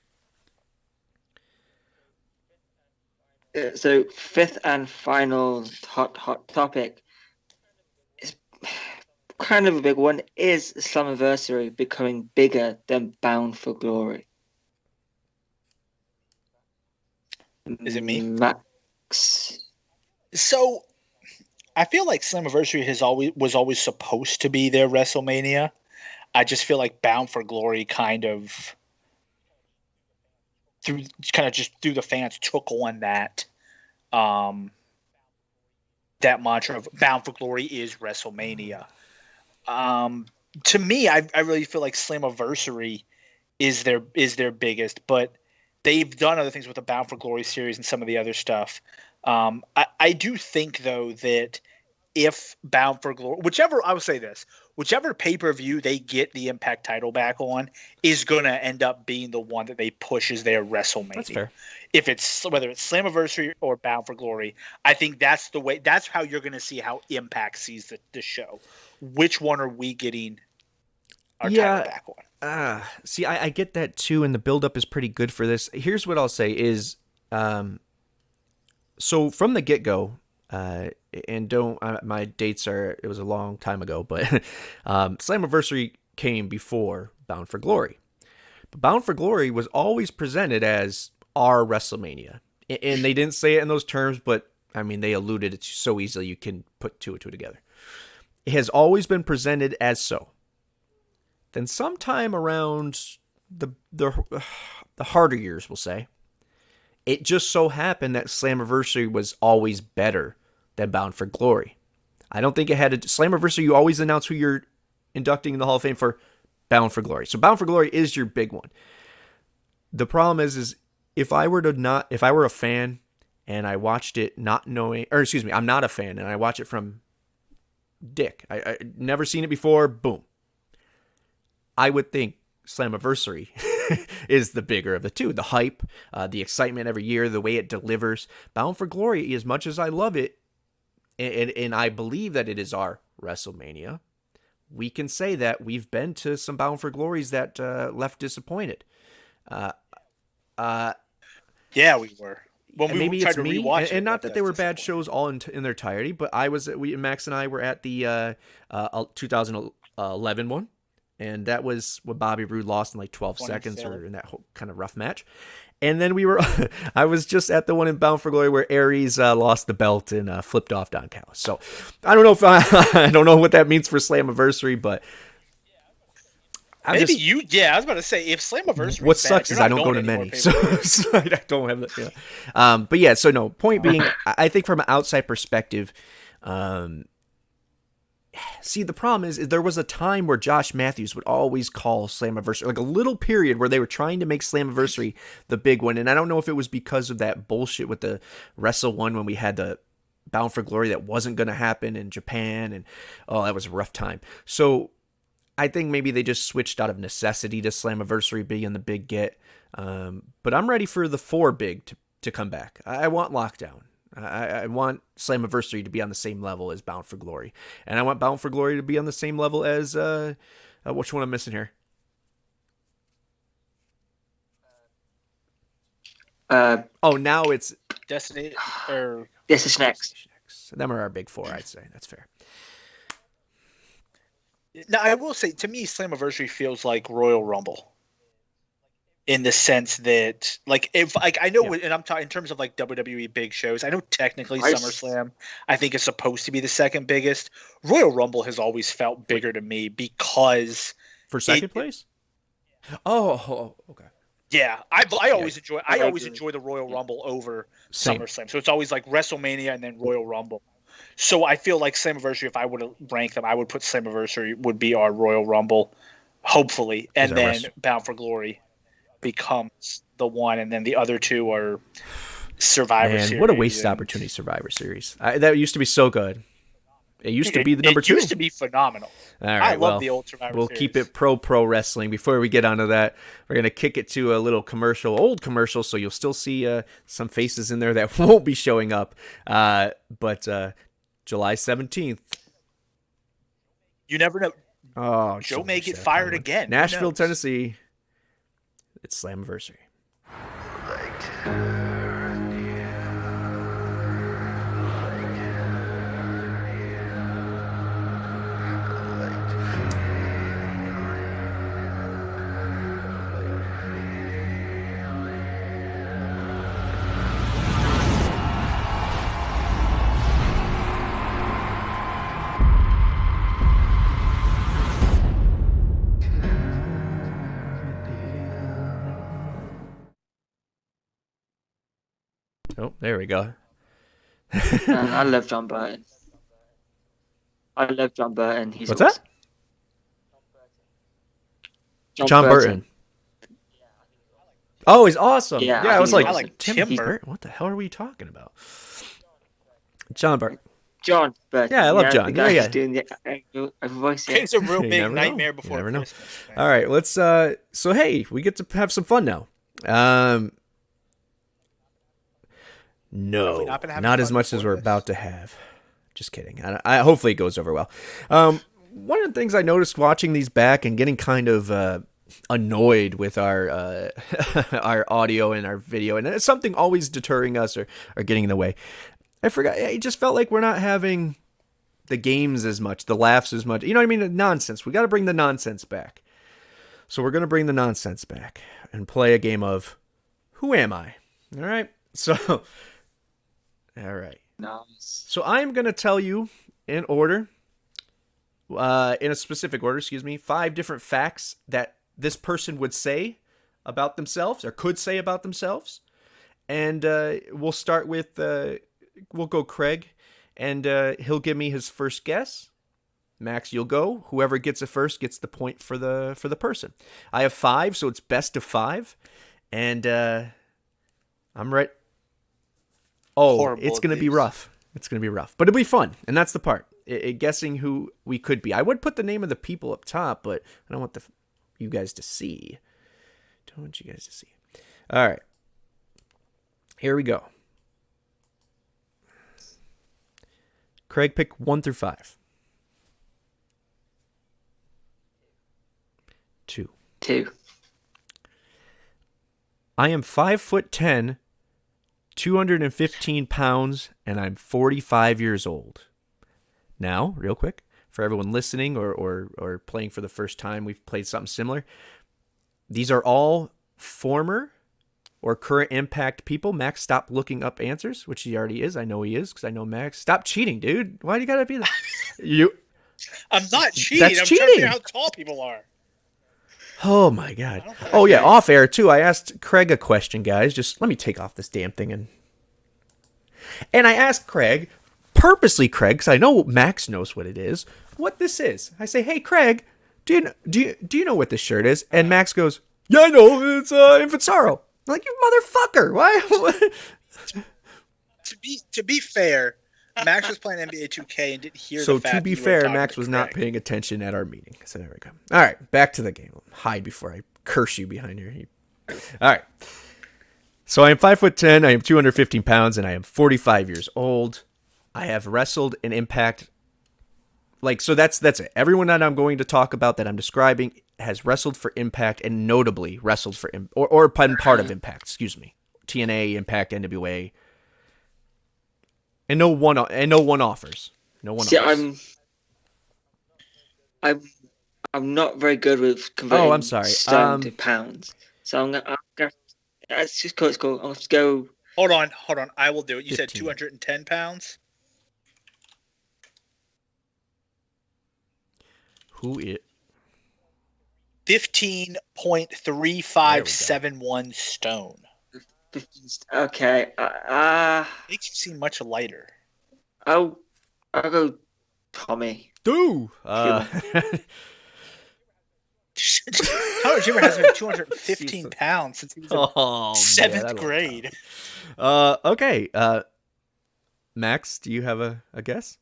So, fifth and final hot topic is kind of a big one. Is Slammiversary becoming bigger than Bound for Glory? Is it me? Max. So, I feel like Slammiversary was always supposed to be their WrestleMania. I just feel like Bound for Glory kind of through the fans took on that that mantra of Bound for Glory is WrestleMania. To me, I really feel like Slammiversary is their biggest, but they've done other things with the Bound for Glory series and some of the other stuff. I do think though that if Bound for Glory, whichever pay-per-view they get the Impact title back on is going to end up being the one that they push as their WrestleMania. That's fair. If it's whether it's Slammiversary or Bound for Glory, I think that's the way. That's how you're going to see how Impact sees the show. Which one are we getting our title back on? See, I get that too, and the build-up is pretty good for this. Here's what I'll say is, so from the get-go, and my dates are, it was a long time ago, but Slammiversary came before Bound for Glory. But Bound for Glory was always presented as our WrestleMania. And they didn't say it in those terms, but I mean, they alluded it so easily you can put two and two together. It has always been presented as so. Then sometime around the harder years, we'll say, it just so happened that Slammiversary was always better than Bound for Glory. I don't think it had a Slammiversary. You always announce who you're inducting in the Hall of Fame for. Bound for Glory. So Bound for Glory is your big one. The problem is if I were a fan and I watched it not knowing, or excuse me, I'm not a fan and I watch it from Dick. I never seen it before. Boom. I would think Slammiversary is the bigger of the two. The hype, the excitement every year, the way it delivers. Bound for Glory, as much as I love it, and I believe that it is our WrestleMania, we can say that we've been to some Bound for Glories that left disappointed. Yeah, we were. When we maybe tried it's to me, rewatch and it, not that they were bad shows all in their entirety, but Max and I were at the 2011 one, and that was when Bobby Roode lost in like 12 seconds or in that whole kind of rough match. And then I was just at the one in Bound for Glory where Aries lost the belt and flipped off Don Callis. So I don't know if I don't know what that means for Slammiversary, but I was about to say if Slammiversary. What sucks is I don't go to many, so I don't have that. Yeah. But yeah, so no. Point being, I think from an outside perspective, see, the problem is there was a time where Josh Matthews would always call Slammiversary, like a little period where they were trying to make Slammiversary the big one. And I don't know if it was because of that bullshit with the Wrestle One when we had the Bound for Glory that wasn't going to happen in Japan. And that was a rough time. So I think maybe they just switched out of necessity to Slammiversary being the big get. But I'm ready for the 4 big to come back. I want Lockdown. I want Slammiversary to be on the same level as Bound for Glory. And I want Bound for Glory to be on the same level as, which one I'm missing here? Now it's Destiny or Destination X. Them are our big 4, I'd say. That's fair. Now, I will say, to me, Slammiversary feels like Royal Rumble. In the sense that, like, if like I know, and I'm talking in terms of like WWE big shows. I know technically SummerSlam, I think, is supposed to be the second biggest. Royal Rumble has always felt bigger to me because for second place. Okay. Yeah, I always enjoy the Royal Rumble over SummerSlam. So it's always like WrestleMania and then Royal Rumble. So I feel like Slammiversary, if I would rank them, I would put Slammiversary would be our Royal Rumble, hopefully, and then Bound for Glory becomes the one, and then the other two are Survivor Series. What a wasted opportunity, Survivor Series. That used to be so good. It used to be the number 2. It used to be phenomenal. All right, I love the Old Survivor We'll series. keep it pro wrestling. Before we get onto that, we're going to kick it to a little old commercial, so you'll still see some faces in there that won't be showing up. But July 17th. You never know. Oh, Joe may get fired again. Nashville, Tennessee. It's Slammiversary. Oh, there we go. Man, I love John Burton. He's What's awesome. that? John Burton. Oh, he's awesome. Yeah, I was like, I like Tim Burton. What the hell are we talking about? John Burton. John Burton. Yeah, I love John. The guy Yeah. who's doing the voice. Yeah. It's a real You big never know. nightmare You before never know. Christmas. man. All right, let's. So hey, we get to have some fun now. No, Have we not been having not as fun much as before we're this? about to have. Just kidding. I hopefully it goes over well. One of the things I noticed watching these back and getting kind of annoyed with our our audio and our video, and it's something always deterring us or getting in the way. I forgot. It just felt like we're not having the games as much, the laughs as much. You know what I mean? The nonsense. We got to bring the nonsense back. So we're going to bring the nonsense back and play a game of Who Am I? All right. So, all right. Nice. So I'm going to tell you in order, in a specific order, 5 different facts that this person would say about themselves or could say about themselves. And we'll start with, we'll go Craig, and he'll give me his first guess. Max, you'll go. Whoever gets it first gets the point for the person. I have 5, so it's best of 5. And I'm right. Oh, Horrible it's going to at be these. rough. It's going to be rough. But it'll be fun. And that's the part. Guessing who we could be. I would put the name of the people up top, but I don't want you guys to see. Don't want you guys to see. All right. Here we go. Craig, pick 1 through 5. 2. 2. I am 5'10", 215 pounds, and I'm 45 years old. Now, real quick, for everyone listening or playing for the first time, we've played something similar. These are all former or current Impact people. Max, stop looking up answers, which he already is. I know he is because I know Max. Stop cheating, dude. Why do you gotta be that? I'm not cheating. That's I'm trying to cheating. figure out how tall people are. Oh my god. Oh yeah, off air too. I asked Craig a question, guys. Just let me take off this damn thing and I asked Craig, purposely Craig, because I know Max knows what it is, what this is. I say, hey Craig, do you know what this shirt is? And Max goes, yeah, I know. It's Infant Sorrow. I'm like, you motherfucker! Why? To be fair, Max was playing NBA 2K and didn't hear So the fact to be that you were fair, talking Max to was not Craig. paying attention at our meeting. So there we go. All right, back to the game. Hide before I curse you behind your. All right. So I am 5'10", I am 215 pounds, and I am 45 years old. I have wrestled in Impact. So that's it. Everyone that I'm going to talk about that I'm describing has wrestled for Impact and notably wrestled for or been part of Impact. Excuse me, TNA, Impact, NWA, and no one offers. No one. See, offers. I'm not very good with converting I'm sorry. stone to pounds. So I'm gonna it's just cool. It's cool. I'll just go. Hold on. I will do it. You 15. said 210 pounds? Who it? 15.3571 stone. 15. Okay. Makes you seem much lighter. I'll go Tommy. Do. Tyler Jimmer has been 215 pounds since he was in seventh grade. Okay. Max, do you have a guess?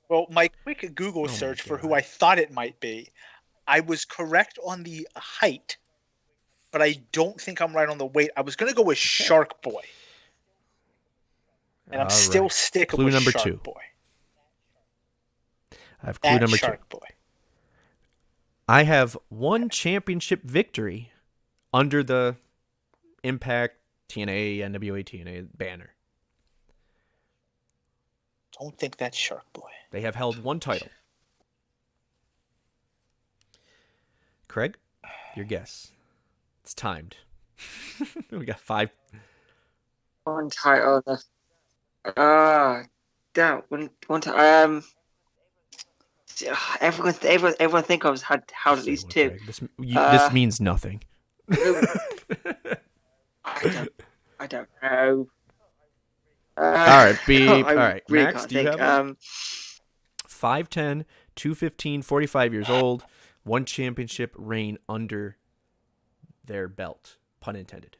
Well, my quick Google search for who I thought it might be, I was correct on the height, but I don't think I'm right on the weight. I was going to go with Shark Boy. And I'm still sticking with number Shark 2. Boy. I have clue number Shark 2. Boy. I have one championship victory under the Impact TNA, NWA TNA banner. Don't think that's Shark Boy. They have held one title. Craig, your guess. It's timed. We got 5. One title. Damn. One time. Everyone think I was had at least 2. This means nothing. I don't know. All right, beep. I All right, really Max, can't do you think. have 5'10", 215, 45 years old, one championship reign under their belt, pun intended.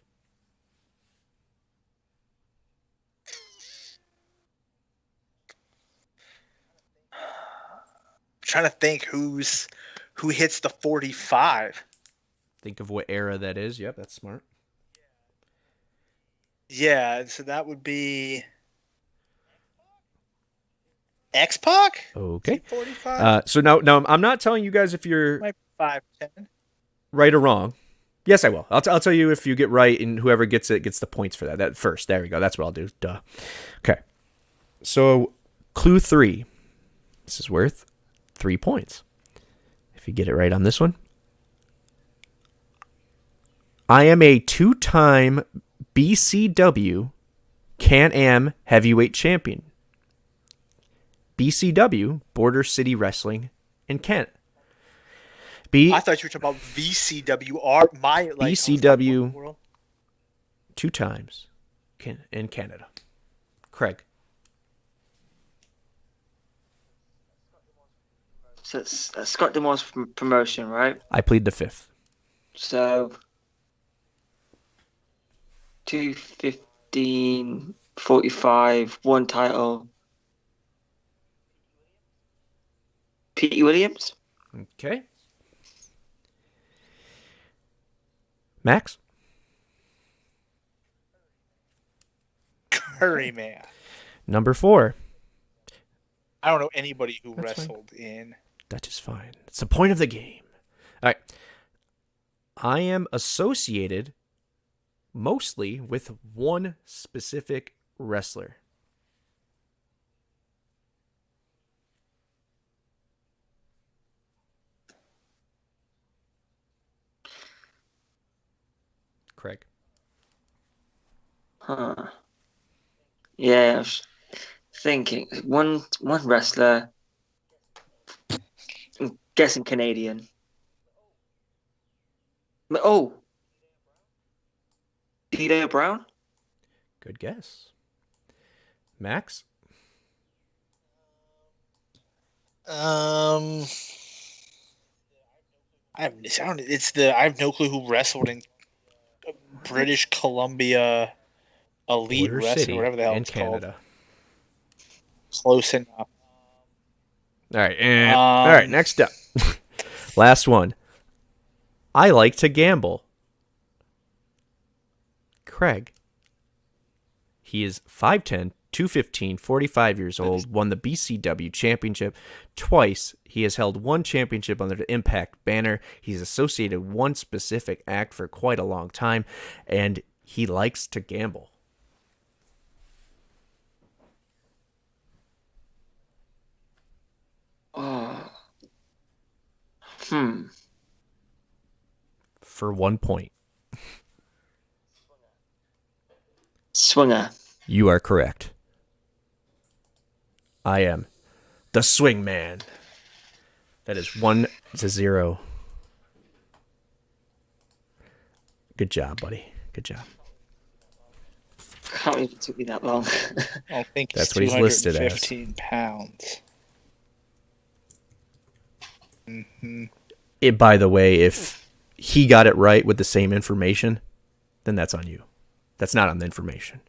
I'm trying to think who hits the 45. Think of what era that is. Yep, that's smart. Yeah, so that would be X-Pac? Okay. 45? So now I'm not telling you guys if you're 5'10". right or wrong. Yes, I will. I'll tell you if you get right, and whoever gets it gets the points for that. That first. There we go. That's what I'll do. Duh. Okay. So clue 3. This is worth 3 points. If you get it right on this one. I am a 2-time BCW Can-Am heavyweight champion. BCW, Border City Wrestling in Kent. I thought you were talking about VCWR. BCW 2 times in Canada. Craig. So it's Scott Demore's promotion, right? I plead the 5th. So 215, 45, one title. Pete Williams? Okay. Max? Curry Man. Number 4. I don't know anybody who That's wrestled in. That is fine. It's the point of the game. All right. I am associated mostly with one specific wrestler. Craig. Huh. Yeah, I was thinking one wrestler. I'm guessing Canadian. Oh, D'Lo Brown. Good guess. Max? I have no clue who wrestled in British Columbia Elite Border Wrestling, City whatever the hell in it's Canada. called. Close enough. All right. All right. Next up. Last one. I like to gamble. Craig. He is 5'10", 215, 45 years old, won the BCW championship twice. He has held one championship under the Impact banner. He's associated with one specific act for quite a long time, and he likes to gamble. Oh. For 1 point. Swinger. You are correct. I am the swing man. That is 1-0. Good job, buddy. Good job. Can't believe it took me that long. I think That's what he's listed as. 215 pounds. Mm-hmm. By the way, if he got it right with the same information, then that's on you. That's not on the information.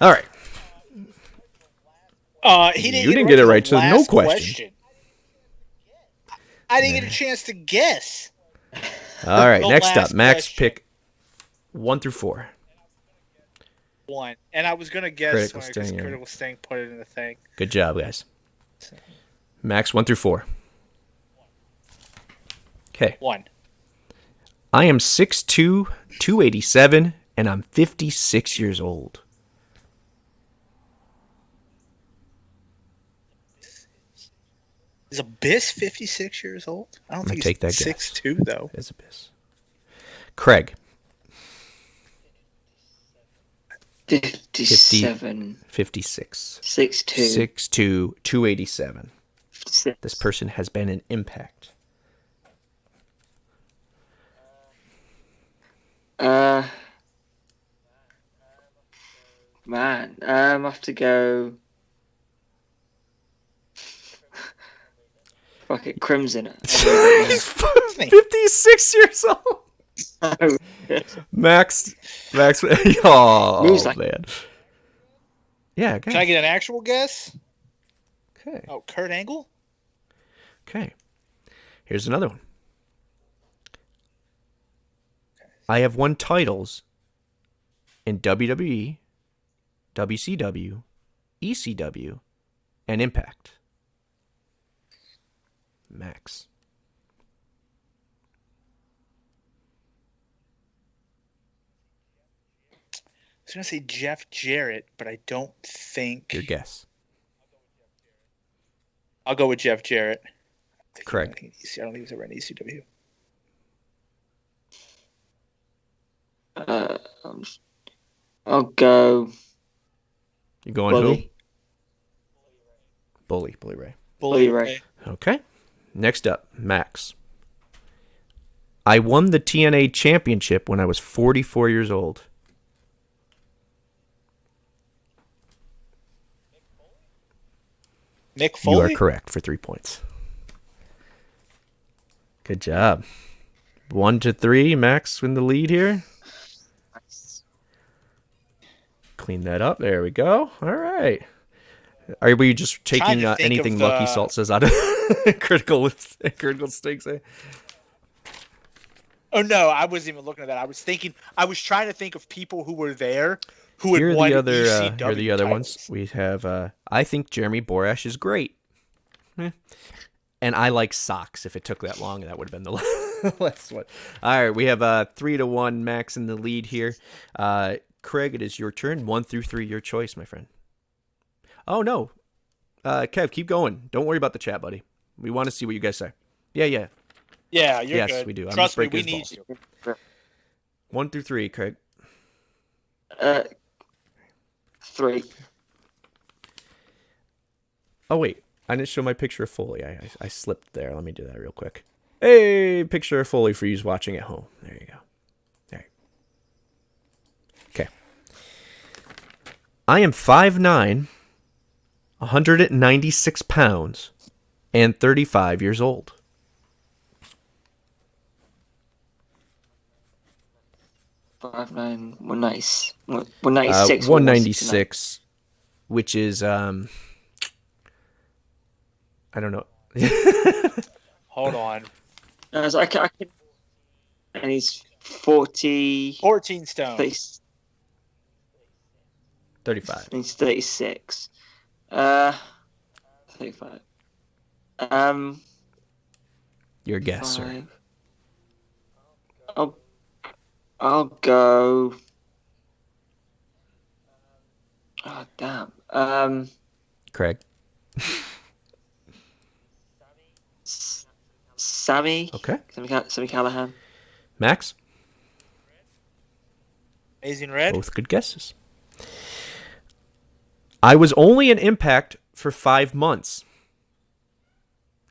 All right. He You didn't get it right, so no question. I didn't get a chance to guess. All right, The next up, last Max, question. pick 1 through 4. 1. And I was going to guess Critical when Sting, yeah. Critical Sting put it in the thing. Good job, guys. Max, 1 through 4. Okay. 1. I am 6'2", 287, and I'm 56 years old. Is Abyss 56 years old? I don't think take that he's guess. 6'2", though. It's Abyss. Craig. 57. 56. 6'2". 6'2", 287. 56. This person has been an Impact. Man, I have to go. Fuck it, Crimson. He's 56 years old. Max. Oh, Moves like- man. Yeah, Can I get an actual guess? Okay. Oh, Kurt Angle? Okay. Here's another one. I have won titles in WWE, WCW, ECW, and Impact. Max. I was going to say Jeff Jarrett, but I don't think... Your guess. I'll go with Jeff Jarrett. Correct. I don't think he was ever in ECW. I'll go. You going who? Bully Ray. Bully Ray. Okay. Next up, Max. I won the TNA championship when I was 44 years old. Mick Foley? You are correct for 3 points. Good job. 1 to 3, Max in the lead here. Clean that up. There we go. All right. Are we just taking anything Lucky Salt says out of critical stakes? Eh? Oh no, I wasn't even looking at that. I was trying to think of people who were there who had won ECW Here are the other titles. ones. We have. I think Jeremy Borash is great. And I like socks. If it took that long, that would have been the last one. All right, we have 3-1 Max in the lead here. Craig, it is your turn. 1 through 3, your choice, my friend. Oh, no. Kev, keep going. Don't worry about the chat, buddy. We want to see what you guys say. Yeah. Yeah, you're good. Yes, we do. I'm Trust just me, breaking we his need balls. you. 1 through 3, Craig. 3. Oh, wait. I didn't show my picture of Foley. I slipped there. Let me do that real quick. Hey, picture of Foley for you watching at home. There you go. There. Okay. I am 5'9", 196 pounds, and 35 years old. 5'9", 196. 196, which is I don't know. Hold on. I can, and he's 40. 14 stone. 35. He's 36. 35. Your guess, sir. I'll go. Oh damn. Craig. Sami. Okay. Sami Callahan. Max. Amazing Red. Both good guesses. I was only an Impact for 5 months.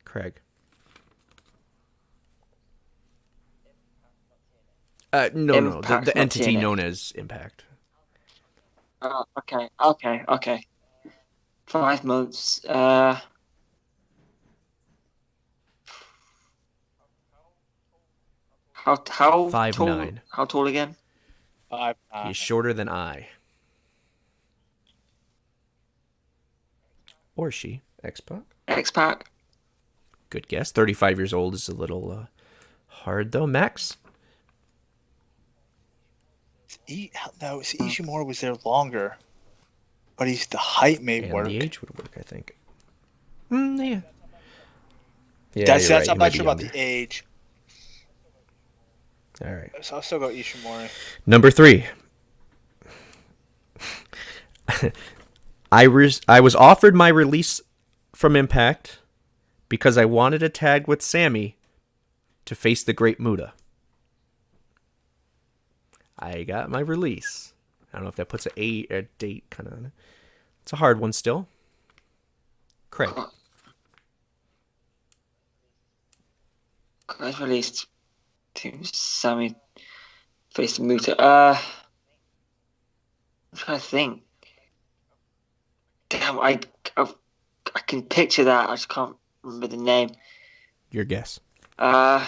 Craig. No. The entity TNA. known as Impact. Okay. 5 months. How 5'9". tall? How tall again? 5'9". He's shorter than I. Or she. X-Pac. X-Pac. Good guess. 35 years old is a little hard, though. Max? No, Ishimura was there longer. But the height may And work. the age would work, I think. Yeah. Yeah, That's you're right. I'm He might not be sure about younger. the age. All right. So I'll still go Ishimura. Number 3. I was offered my release from Impact because I wanted to tag with Sami to face the Great Muta. I got my release. I don't know if that puts a date kind of on it. It's a hard one still. Craig. I released to Sami face the Muta. I'm trying to think. Damn, I can picture that. I just can't remember the name. Your guess. To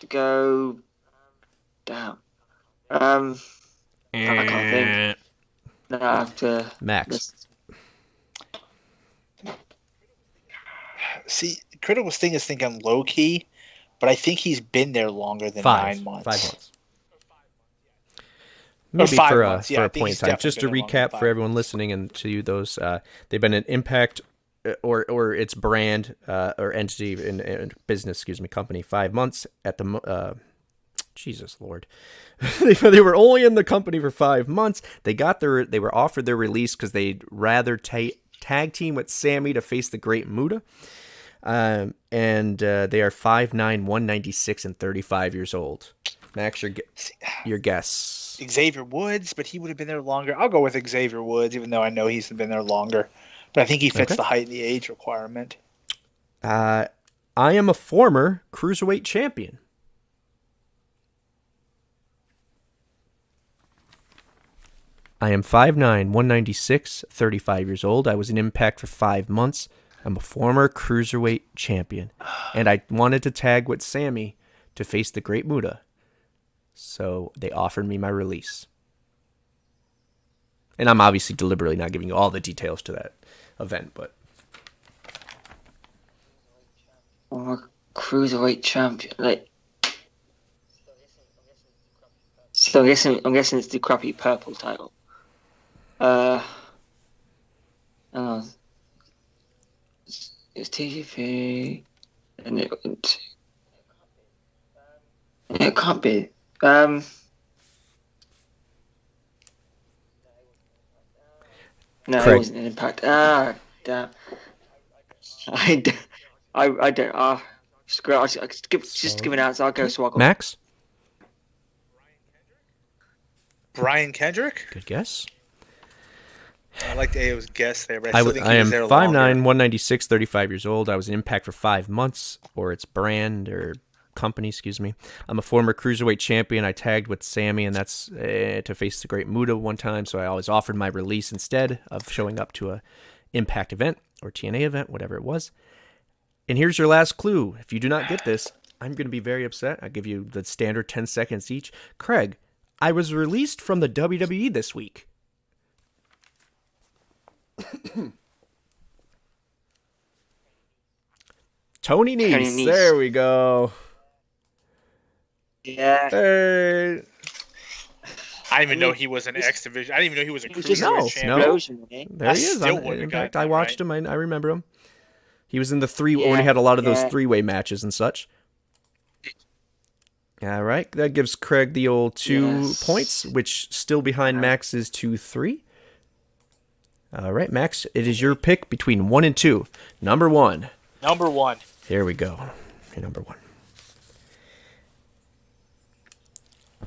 go. Damn. I can't think. No, I have to. Max. See, critical thing is thinking low key, but I think he's been there longer than 9 months. 5 months. Maybe 5 for months. a point in time. Just to recap for everyone listening and to you, those they've been an Impact or its brand or entity in business, company 5 months at the. Jesus Lord, they were only in the company for 5 months. They were offered their release because they'd rather tag team with Sami to face the Great Muta. And they are 5'9", 196, and 35 years old. Max, your guess. Xavier Woods, but he would have been there longer. I'll go with Xavier Woods, even though I know he's been there longer. But I think he fits the height and the age requirement. I am a former Cruiserweight champion. I am 5'9", 196, 35 years old. I was in Impact for 5 months. I'm a former Cruiserweight champion. And I wanted to tag with Sami to face the Great Muta. So they offered me my release. And I'm obviously deliberately not giving you all the details to that event, but... Former Cruiserweight champion. So I'm guessing it's the crappy purple title. It's TGP, and it can't be. No, Correct. It wasn't an Impact. Damn. I don't. Screw it. Just give an answer. I'll go Swoggle. Max? Brian Kendrick? Good guess. I liked AO's guess there, but I still think I he am was there 5'9", longer. 196, 35 years old. I was in Impact for 5 months, or its brand, or company, I'm a former Cruiserweight champion. I tagged with Sami, and that's to face the Great Muta one time, so I always offered my release instead of showing up to a Impact event, or TNA event, whatever it was. And here's your last clue. If you do not get this, I'm going to be very upset. I'll give you the standard 10 seconds each. Craig, I was released from the WWE this week. Tony Nese. There we go. Yeah. Hey. I didn't even know he was an X Division. I didn't even know he was a Cruiserweight champion. There he is. In fact, I watched him. I remember him. He was in the when he had a lot of those three-way matches and such. All right, that gives Craig the old 2 points, which still behind Max's 2-3. All right, Max, it is your pick between 1 and 2. Number 1. Number 1. Here we go. Okay, number 1.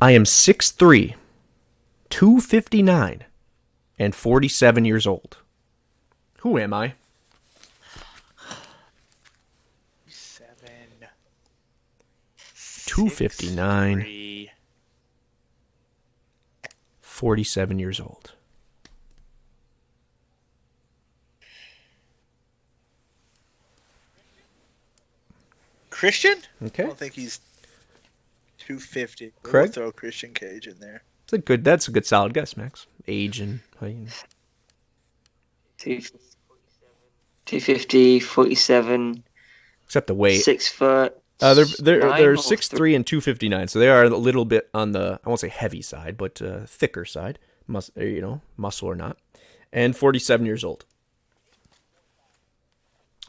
I am 6'3", 259, and 47 years old. Who am I? 259, 47 years old. Christian? Okay. I don't think he's 250. Craig? We'll throw Christian Cage in there. That's a good solid guess, Max. Age and height. 250, 47. Except the weight. 6 foot. They're 9 or 6'3" and 259, so they are a little bit on the, I won't say heavy side, but thicker side, muscle or not. And 47 years old.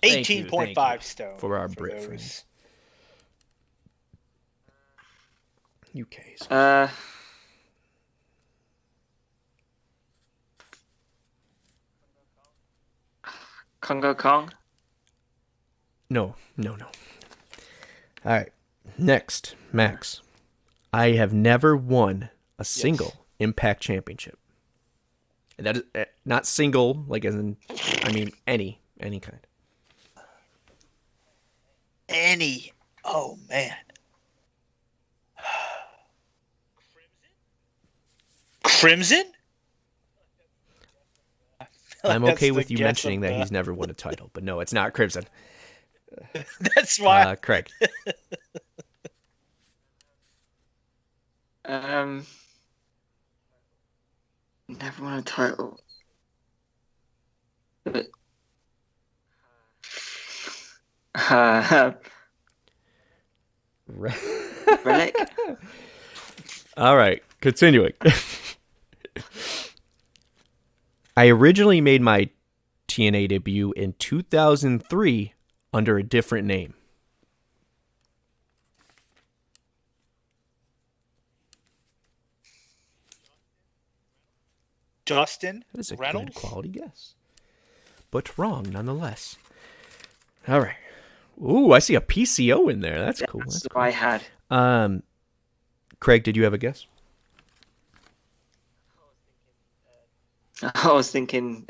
18.5 stone for our Brit friends. UK. Congo Kong? No. All right. Next, Max. I have never won a single Impact Championship. And that is not single, like as in, I mean any kind. Any. Oh, man. Crimson? I'm okay with you mentioning that he's never won a title, but no, it's not Crimson. That's why. Craig. Never won a title. But Relic. All right, continuing. I originally made my TNA debut in 2003 under a different name. Dustin That is a Reynolds? good quality guess, but wrong nonetheless. All right. Ooh, I see a PCO in there. That's cool. That's That's what I had. cool. Craig, did you have a guess? I was thinking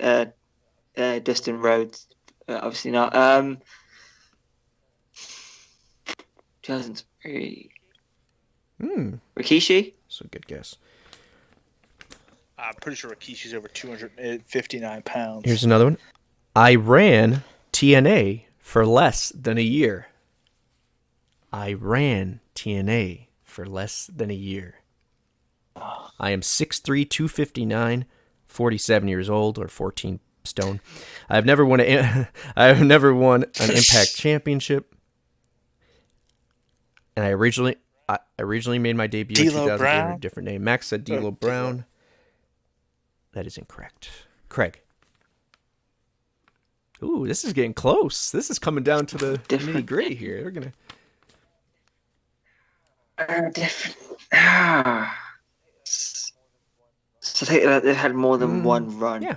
Dustin Rhodes. Obviously not. 2003. Rikishi? That's a good guess. I'm pretty sure Rikishi's over 259 pounds. Here's another one. I ran TNA for less than a year. I am 6'3", 259, 47 years old, or 14 stone. I have never won an Impact Championship, and I originally made my debut in 2003 under a different name. Max said D'Lo Brown. That is incorrect. Craig. Ooh, this is getting close. This is coming down to the nitty gritty here. We're gonna. Different. So I think that they've had more than one run. Yeah.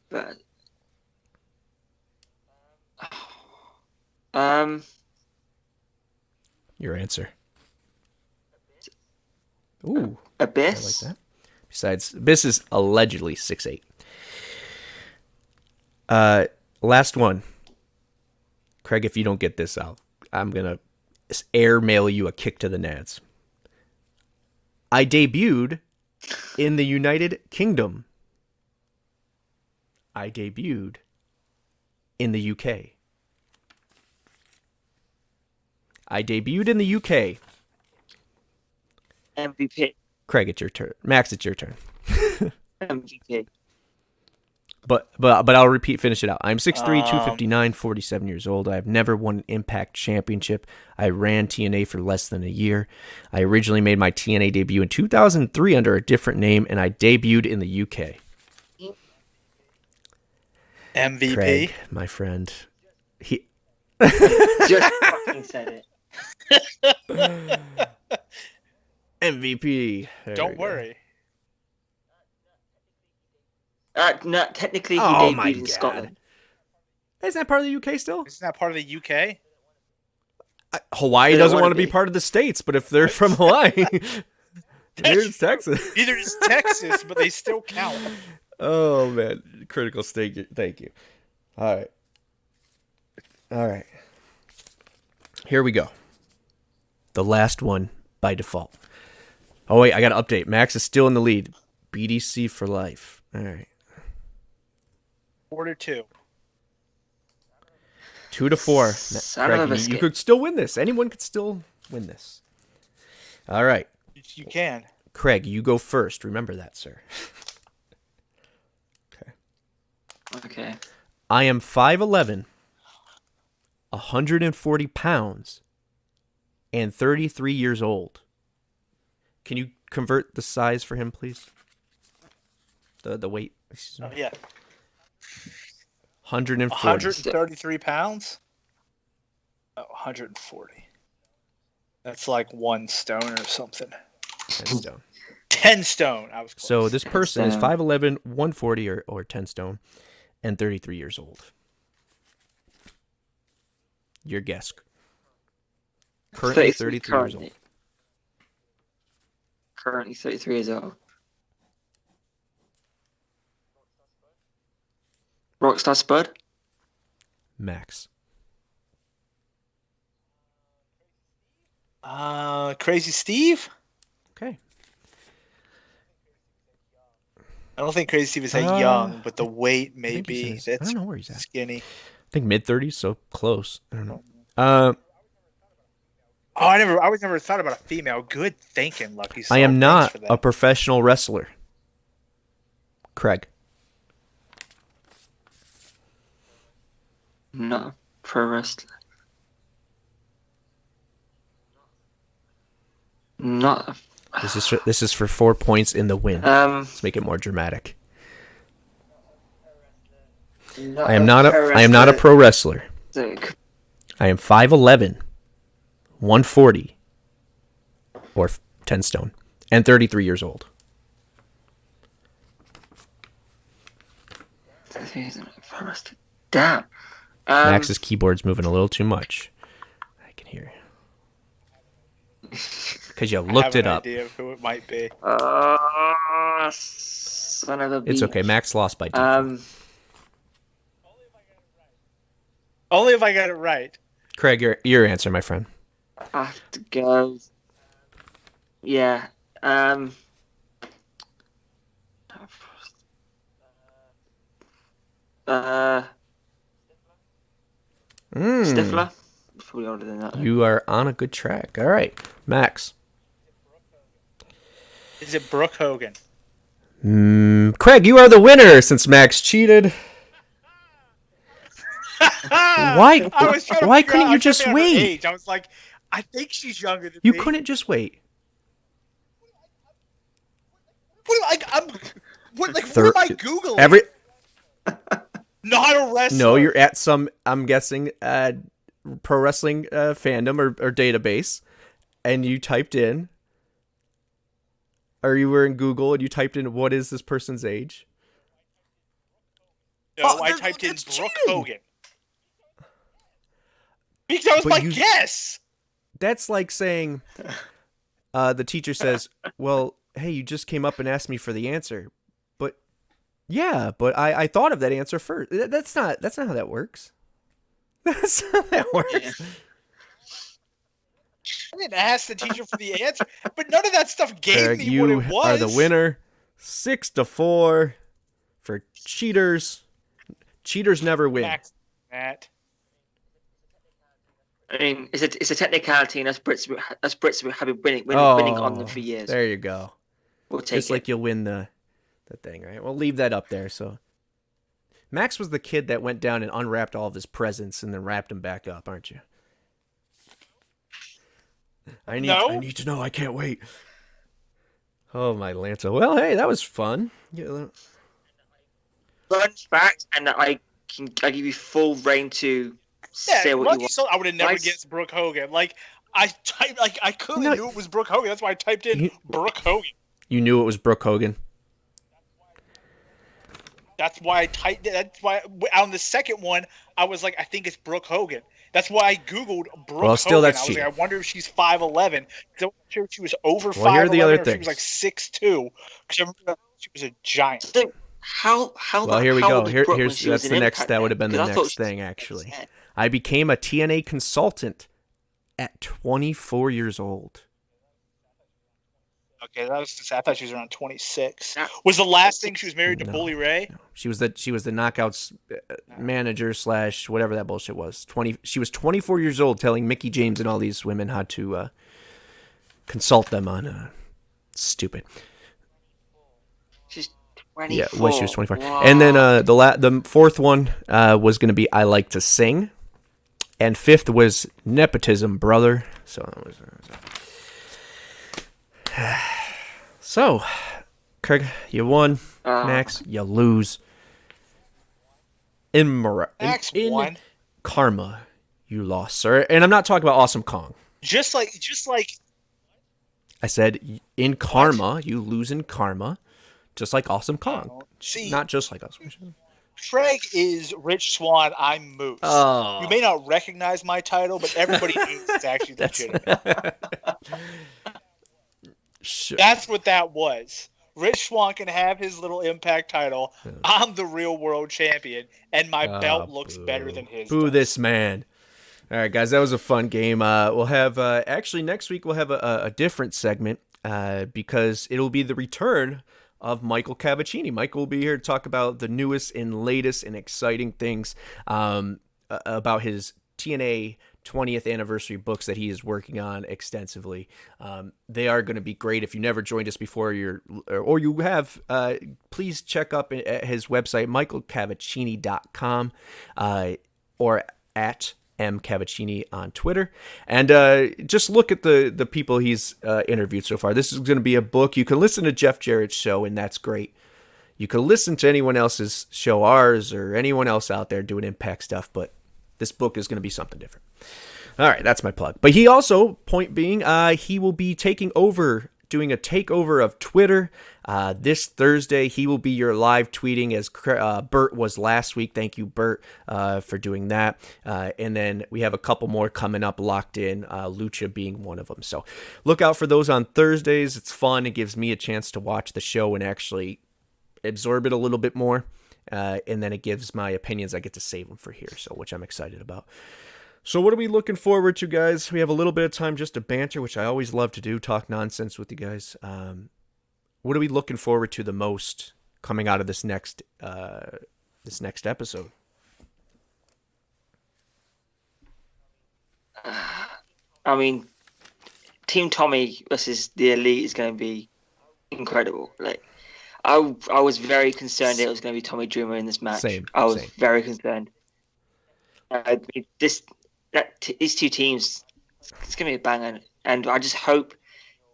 But Your answer. Ooh. Abyss. I like that. Besides, Abyss is allegedly 6'8". Last one. Craig, if you don't get this out, I'm going to airmail you a kick to the nads. I debuted in the United Kingdom. I debuted in the UK. I debuted in the UK. MVP. Craig, it's your turn. Max, it's your turn. MVP. But I'll finish it out. I'm 6'3", 259, 47 years old. I have never won an Impact Championship. I ran TNA for less than a year. I originally made my TNA debut in 2003 under a different name, and I debuted in the UK. MVP? Craig, my friend. He Just fucking said it. MVP. Don't worry. No, technically he Oh my debuted in God. Scotland. Isn't that part of the UK still? Isn't that part of the UK? Hawaii They don't doesn't wanna want to be be. part of the States, but if they're from Hawaii, here's Texas. Either it's Texas, but they still count. Oh, man. Critical state. Thank you. All right. Here we go. The last one by default. Oh, wait. I got to update. Max is still in the lead. BDC for life. All right. 4-2. 2-4. Son of a Craig, you biscuit. could still win this. Anyone could still win this. All right. You can. Craig, you go first. Remember that, sir. Okay. Okay. I am 5'11", 140 pounds, and 33 years old. Can you convert the size for him, please? The weight. Oh, yeah. 140. 133 pounds? Oh, 140. That's like 1 stone or something. 10 stone. 10 stone. I was close. So this person is stone. 5'11", 140 or 10 stone, and 33 years old. Your guess. Currently 33 years old. Currently 33 years old. Rockstar Spud? Max. Crazy Steve? Okay. I don't think Crazy Steve is that young, but the weight maybe. I don't know where he's at. Skinny. I think mid-30s, so close. I don't know. I always never thought about a female. Good thinking, Lucky. I am not a professional wrestler. Craig. Not a pro wrestler. Not. This is for 4 points in the win. Let's make it more dramatic. I am not a pro wrestler. I am 5'11", 140, or 10 stone, and 33 years old. Damn. Max's keyboard's moving a little too much. I can hear you. Because you looked it up. I have an idea of who it might be. Son of a It's okay. Max lost by default. Only if I got it right. Craig, your answer, my friend. I have to go. Yeah. Stifler? Probably older than that. You are on a good track. All right. Max. Is it Brooke Hogan? Craig, you are the winner since Max cheated. Why couldn't you just wait? I was like, I think she's younger than you me. You couldn't just wait. What am I Googling? Not a wrestler. No, you're at some, I'm guessing, pro wrestling fandom or database, and you typed in, or you were in Google and you typed in, what is this person's age? No, I typed in Brooke Hogan. Because that was my guess. That's like saying, the teacher says, well, hey, you just came up and asked me for the answer. But I thought of that answer first. That's not how that works. That's not how that works. Yeah. I didn't ask the teacher for the answer, but none of that stuff gave me what it was. You are the winner. 6-4 for cheaters. Cheaters never win. Matt. I mean, it's a technicality, and us Brits have been winning on them for years. There you go. We'll take Just like you'll win the thing, right? We'll leave that up there. So Max was the kid that went down and unwrapped all of his presents and then wrapped them back up, aren't you? I need to know. I can't wait. Oh, my Lanta. Well, hey, that was fun. Fun fact, and that I give you full reign to say what you want. I would have never guessed Brooke Hogan. Like, I clearly knew it was Brooke Hogan. That's why I typed in Brooke Hogan. You knew it was Brooke Hogan? That's why I typed it. That's why on the second one, I was like, I think it's Brooke Hogan. That's why I Googled Brooke Hogan. Still, that's I was cheating. like, I wonder if she's 5'11". I wasn't sure if she was over 5'11", here are the other or if she was like 6'2". Because I remember she was a giant. So how well, here we go. Here's that's the next. That would have been the next thing, actually. I became a TNA consultant at 24 years old. Okay, I thought she was around 26. Was the last thing she was married to Bully Ray? No. She was the Knockouts manager / whatever that bullshit was. She was 24 years old, telling Mickie James and all these women how to consult them on stupid. She's Yeah, when she was 24. Wow. And then the fourth one was going to be I Like to Sing. And fifth was Nepotism, Brother. So, Craig, you won. Max, you lose. Max won. Karma, you lost, sir. And I'm not talking about Awesome Kong. Just like I said, in karma, you lose in karma, just like Awesome Kong. See, not just like Awesome Kong. Craig is Rich Swann. I'm Moose. Oh. You may not recognize my title, but everybody knows it's actually legitimate. Sure. That's what that was. Rich Swann can have his little Impact title. I'm the real world champion, and my belt looks better than his. Boo this man. All right, guys, that was a fun game. We'll have actually next week we'll have a different segment because it'll be the return of Michael Cavaccini. Michael will be here to talk about the newest and latest and exciting things about his TNA 20th anniversary books that he is working on extensively. They are going to be great. If you never joined us before, or you have, please check up at his website, michaelcavaccini.com, or at mcavaccini on Twitter, and just look at the people he's interviewed so far. This is going to be a book. You can listen to Jeff Jarrett's show, and that's great. You can listen to anyone else's show, ours, or anyone else out there doing Impact stuff, but this book is going to be something different. All right, that's my plug. But he also, point being, he will be doing a takeover of Twitter this Thursday. He will be your live tweeting as Bert was last week. Thank you, Bert, for doing that. And then we have a couple more coming up locked in, Lucha being one of them. So look out for those on Thursdays. It's fun. It gives me a chance to watch the show and actually absorb it a little bit more. And then it gives my opinions. I get to save them for here, which I'm excited about. So what are we looking forward to, guys? We have a little bit of time just to banter, which I always love to do, talk nonsense with you guys. What are we looking forward to the most coming out of this next episode? I mean, Team Tommy versus the Elite is going to be incredible. Like, I was very concerned it was going to be Tommy Dreamer in this match. I was very concerned. These two teams, it's going to be a banger, and I just hope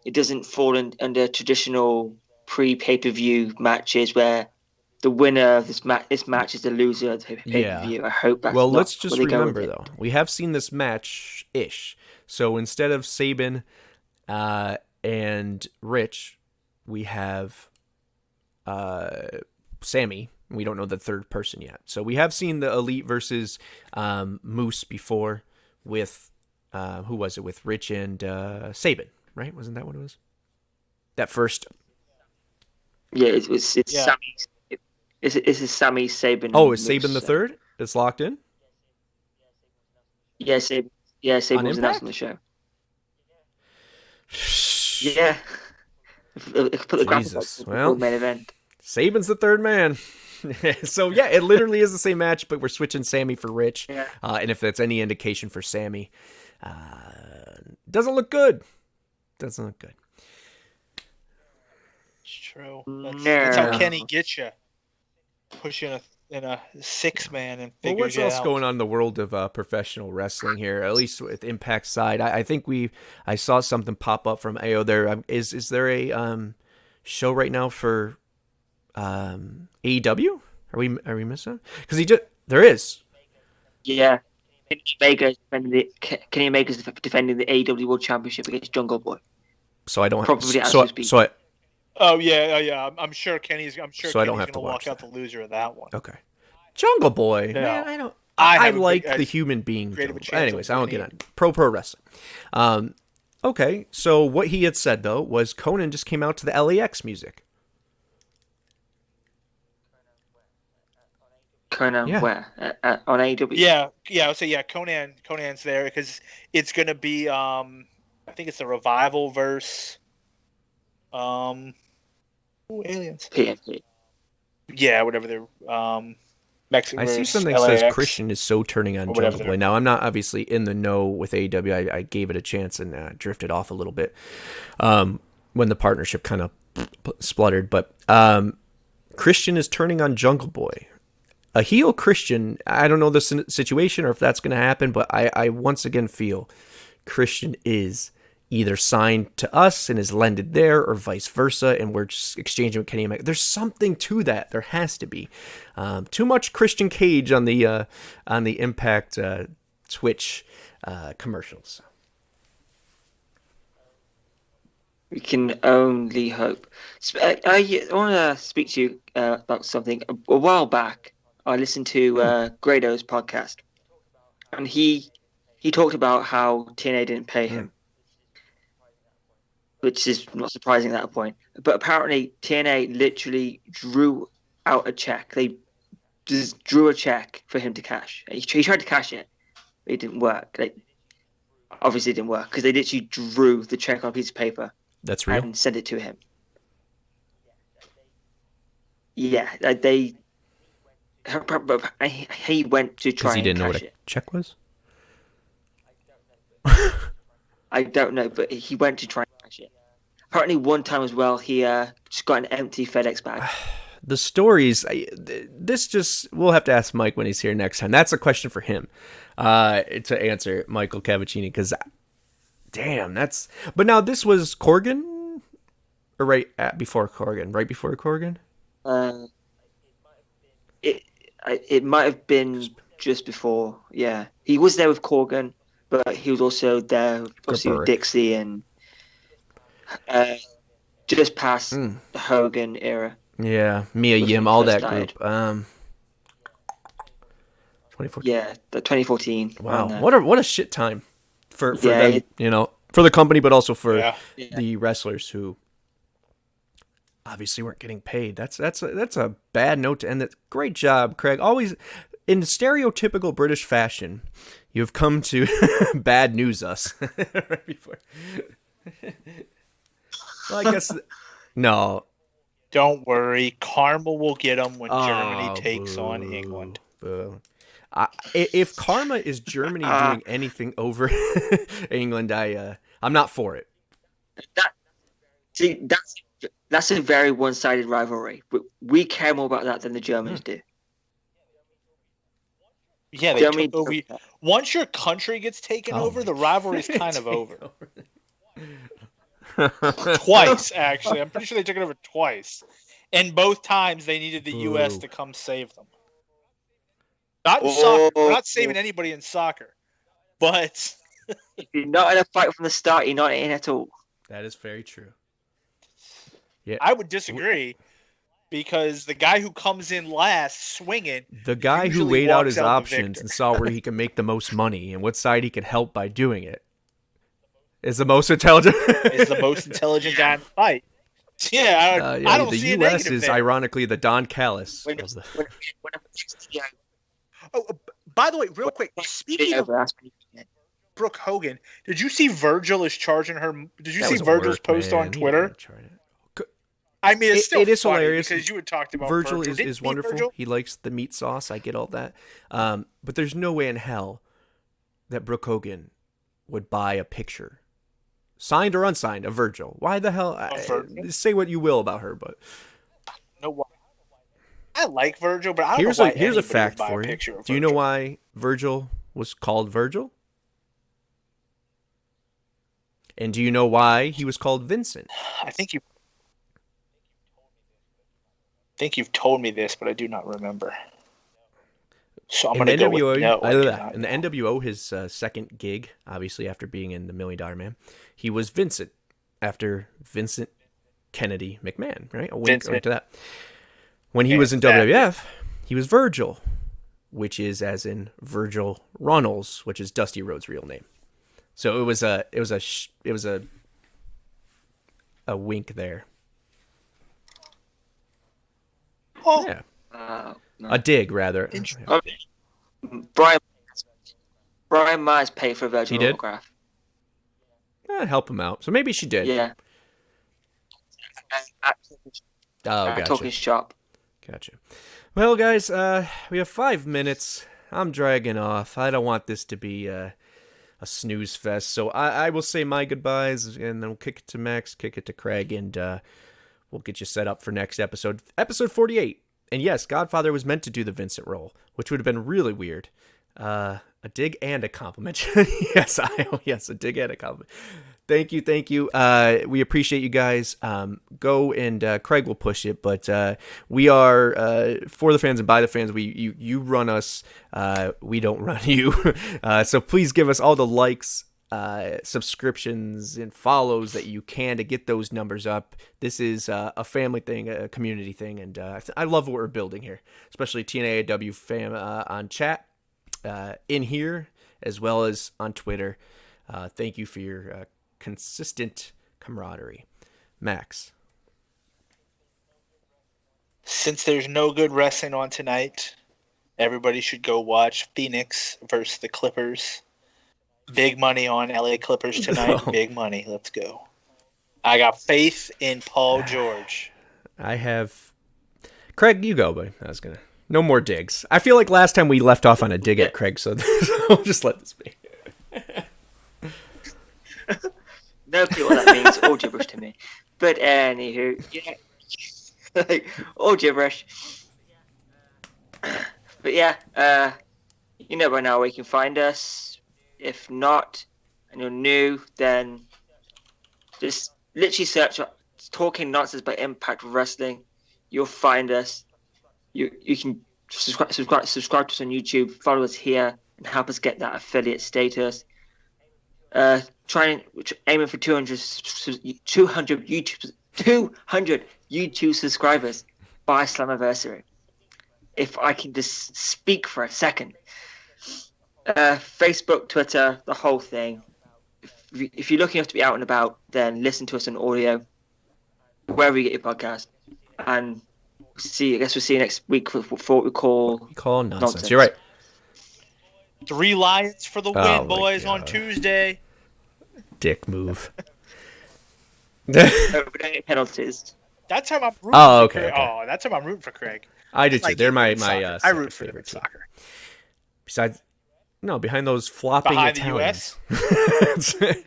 it doesn't fall under traditional pre-pay-per-view matches where the winner of this match is the loser of the pay-per-view. Yeah. I hope that's let's just remember, though, we have seen this match-ish. So instead of Sabin and Rich, we have Sami. We don't know the third person yet. So we have seen the Elite versus Moose before with, who was it? With Rich and Sabin, right? Wasn't that what it was? That first. Yeah, it's Sami. It's Sami, Sabin. Oh, is Sabin the third? It's locked in? Yeah, Sabin was announced on the show. Yeah. Put the Jesus. Well, main event. Sabin's the third man. So, yeah, it literally is the same match, but we're switching Sami for Rich. Yeah. And if that's any indication for Sami, doesn't look good. It's true. That's how Kenny gets you. Push you in a six-man and figure what's else going on in the world of professional wrestling here, at least with Impact side? I think I saw something pop up from AO there. Is there a show right now for AEW? Are we missing? Because there is. Yeah, Kenny Omega's defending the AEW World Championship against Jungle Boy. So I don't probably have. Oh yeah. I'm sure Kenny's. So I don't have to walk out the loser of that one. Okay. Jungle Boy. No. Man, I don't. I like the human being. Anyways, I don't get on pro wrestling. Okay, so what he had said though was Conan just came out to the LAX music. Conan where? On AEW? Yeah. So yeah, Conan's there because it's gonna be I think it's a Revival verse. Aliens. PNP. Yeah, whatever they're Mexican. I see something that says Christian is so turning on Jungle Boy. Now I'm not obviously in the know with AEW. I gave it a chance and drifted off a little bit when the partnership kind of spluttered, but. Christian is turning on Jungle Boy. A heel Christian, I don't know the situation or if that's going to happen, but I once again feel Christian is either signed to us and is lended there or vice versa, and we're just exchanging with Kenny Omega. There's something to that. There has to be. Too much Christian Cage on the Impact Twitch commercials. We can only hope. I want to speak to you about something. A while back, I listened to Grado's podcast, and he talked about how TNA didn't pay him, which is not surprising at that point. But apparently, TNA literally drew out a check. They just drew a check for him to cash. He tried to cash it, but it didn't work. Obviously, it didn't work because they literally drew the check on a piece of paper. That's real. And sent it to him. Yeah, he went to try and cash it. He didn't know what a check was? I don't know, but he went to try and cash it. Apparently, one time as well, he just got an empty FedEx bag. The stories, we'll have to ask Mike when he's here next time. That's a question for him to answer, Michael Cavaccini, because damn, but now this was Corgan? Or right before Corgan? Right before Corgan? It might have been just before, yeah. He was there with Corgan, but he was also there, obviously, with Dixie and just past the Hogan era. Yeah, Mia Yim, all that group. 2014. Yeah, the 2014. Wow, what a shit time for them, for the company, but also for the wrestlers who obviously weren't getting paid. That's a bad note to end it. Great job, Craig. Always in stereotypical British fashion, you've come to bad news us right before. Well, I guess no. Don't worry, karma will get them when Germany takes on England. Boo. If karma is Germany doing anything over England, I'm not for it. That's a very one-sided rivalry. We care more about that than the Germans do. Yeah, they took over. Once your country gets taken over, the rivalry's kind of over. Twice, actually. I'm pretty sure they took it over twice. And both times they needed the U.S. to come save them. Not in soccer. We're not saving anybody in soccer. But if you're not in a fight from the start, you're not in at all. That is very true. Yeah, I would disagree because the guy who comes in last swinging, the guy who weighed out his options and saw where he can make the most money and what side he could help by doing it, is the most intelligent. Is the most intelligent guy in the fight. Yeah, I don't the see U.S. a is there. Ironically the Don Callis. By the way, real quick, speaking of Brooke Hogan, did you see Virgil is charging her? Did you see Virgil's post on Twitter? I mean, it's still is funny hilarious because you had talked about Virgil is wonderful. Virgil? He likes the meat sauce. I get all that. But there's no way in hell that Brooke Hogan would buy a picture, signed or unsigned, of Virgil. Why the hell? Say what you will about her, but no. I like Virgil, but I don't know why here's a fact would buy for a you. picture of Do you know why Virgil was called Virgil? And do you know why he was called Vincent? I think you've told me this, but I do not remember. So I'm going to go with no. In the NWO, his second gig, obviously after being in the $1 Million Man, he was Vincent after Vincent Kennedy McMahon, right? A wink to that. When he was in WWF, he was Virgil, which is as in Virgil Runnels, which is Dusty Rhodes' real name. So it was a wink there. Oh. Yeah. No. A dig, rather. Brian Myers paid for a Virgil autograph. Help him out. So maybe she did. Yeah. Gotcha. Talking shop. Gotcha. Well, guys, we have 5 minutes. I'm dragging off. I don't want this to be a snooze fest. So I will say my goodbyes, and then we'll kick it to Max, kick it to Craig, and we'll get you set up for next episode, episode 48. And yes, Godfather was meant to do the Vincent role, which would have been really weird. A dig and a compliment. Yes, a dig and a compliment. Thank you. We appreciate you guys. Go and Craig will push it, but we are for the fans and by the fans. You run us. We don't run you. So please give us all the likes, subscriptions, and follows that you can to get those numbers up. This is a family thing, a community thing, and I love what we're building here, especially TNAIW fam on chat, in here as well as on Twitter. Thank you for your consistent camaraderie. Max. Since there's no good wrestling on tonight, everybody should go watch Phoenix versus the Clippers. Big money on LA Clippers tonight. Oh. Big money. Let's go. I got faith in Paul George. I have... Craig, you go, buddy. No more digs. I feel like last time we left off on a dig at Craig, so I'll just let this be. No clue what that means. All gibberish to me. But anywho, yeah, all gibberish. But yeah, you know by now where you can find us. If not, and you're new, then just literally search "Talking Nonsense" by Impact Wrestling. You'll find us. You can subscribe to us on YouTube. Follow us here and help us get that affiliate status. Aiming for 200 YouTube subscribers by Slammiversary. If I can just speak for a second. Facebook, Twitter, the whole thing. If you're lucky enough to be out and about, then listen to us on audio, wherever you get your podcast. And I guess we'll see you next week for what we call nonsense. You're right. 3 Lions for the win, boys, on Tuesday. Dick move. We don't get penalties. That's how I'm rooting for Craig. Okay. Oh, that's how I'm rooting for Craig. I do too. They're my I root for them in team. soccer. Besides, no, behind those flopping Behind Italians. the U.S.?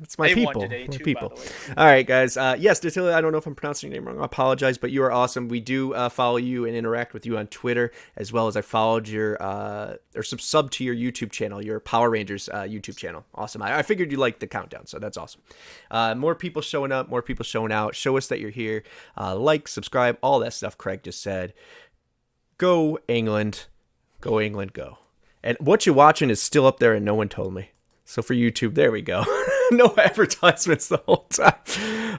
It's my They people. won today, My too, people. by the way. All right, guys. Yes, Datilli, I don't know if I'm pronouncing your name wrong. I apologize, but you are awesome. We do follow you and interact with you on Twitter, as well as I followed your or sub to your YouTube channel, your Power Rangers YouTube channel. Awesome. I figured you liked the countdown, so that's awesome. More people showing up, more people showing out. Show us that you're here. Like, subscribe, all that stuff Craig just said. Go England. Go England, go. And what you're watching is still up there and no one told me. So for YouTube, there we go. No advertisements the whole time.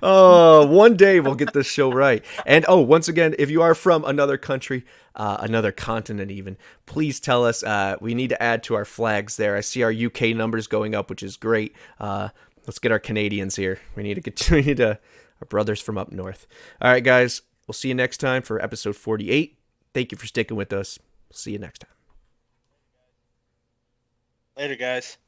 Oh, one day we'll get this show right. And once again, if you are from another country, another continent even, please tell us. We need to add to our flags there. I see our UK numbers going up, which is great. Let's get our Canadians here. We need our brothers from up north. All right, guys. We'll see you next time for episode 48. Thank you for sticking with us. See you next time. Later, guys.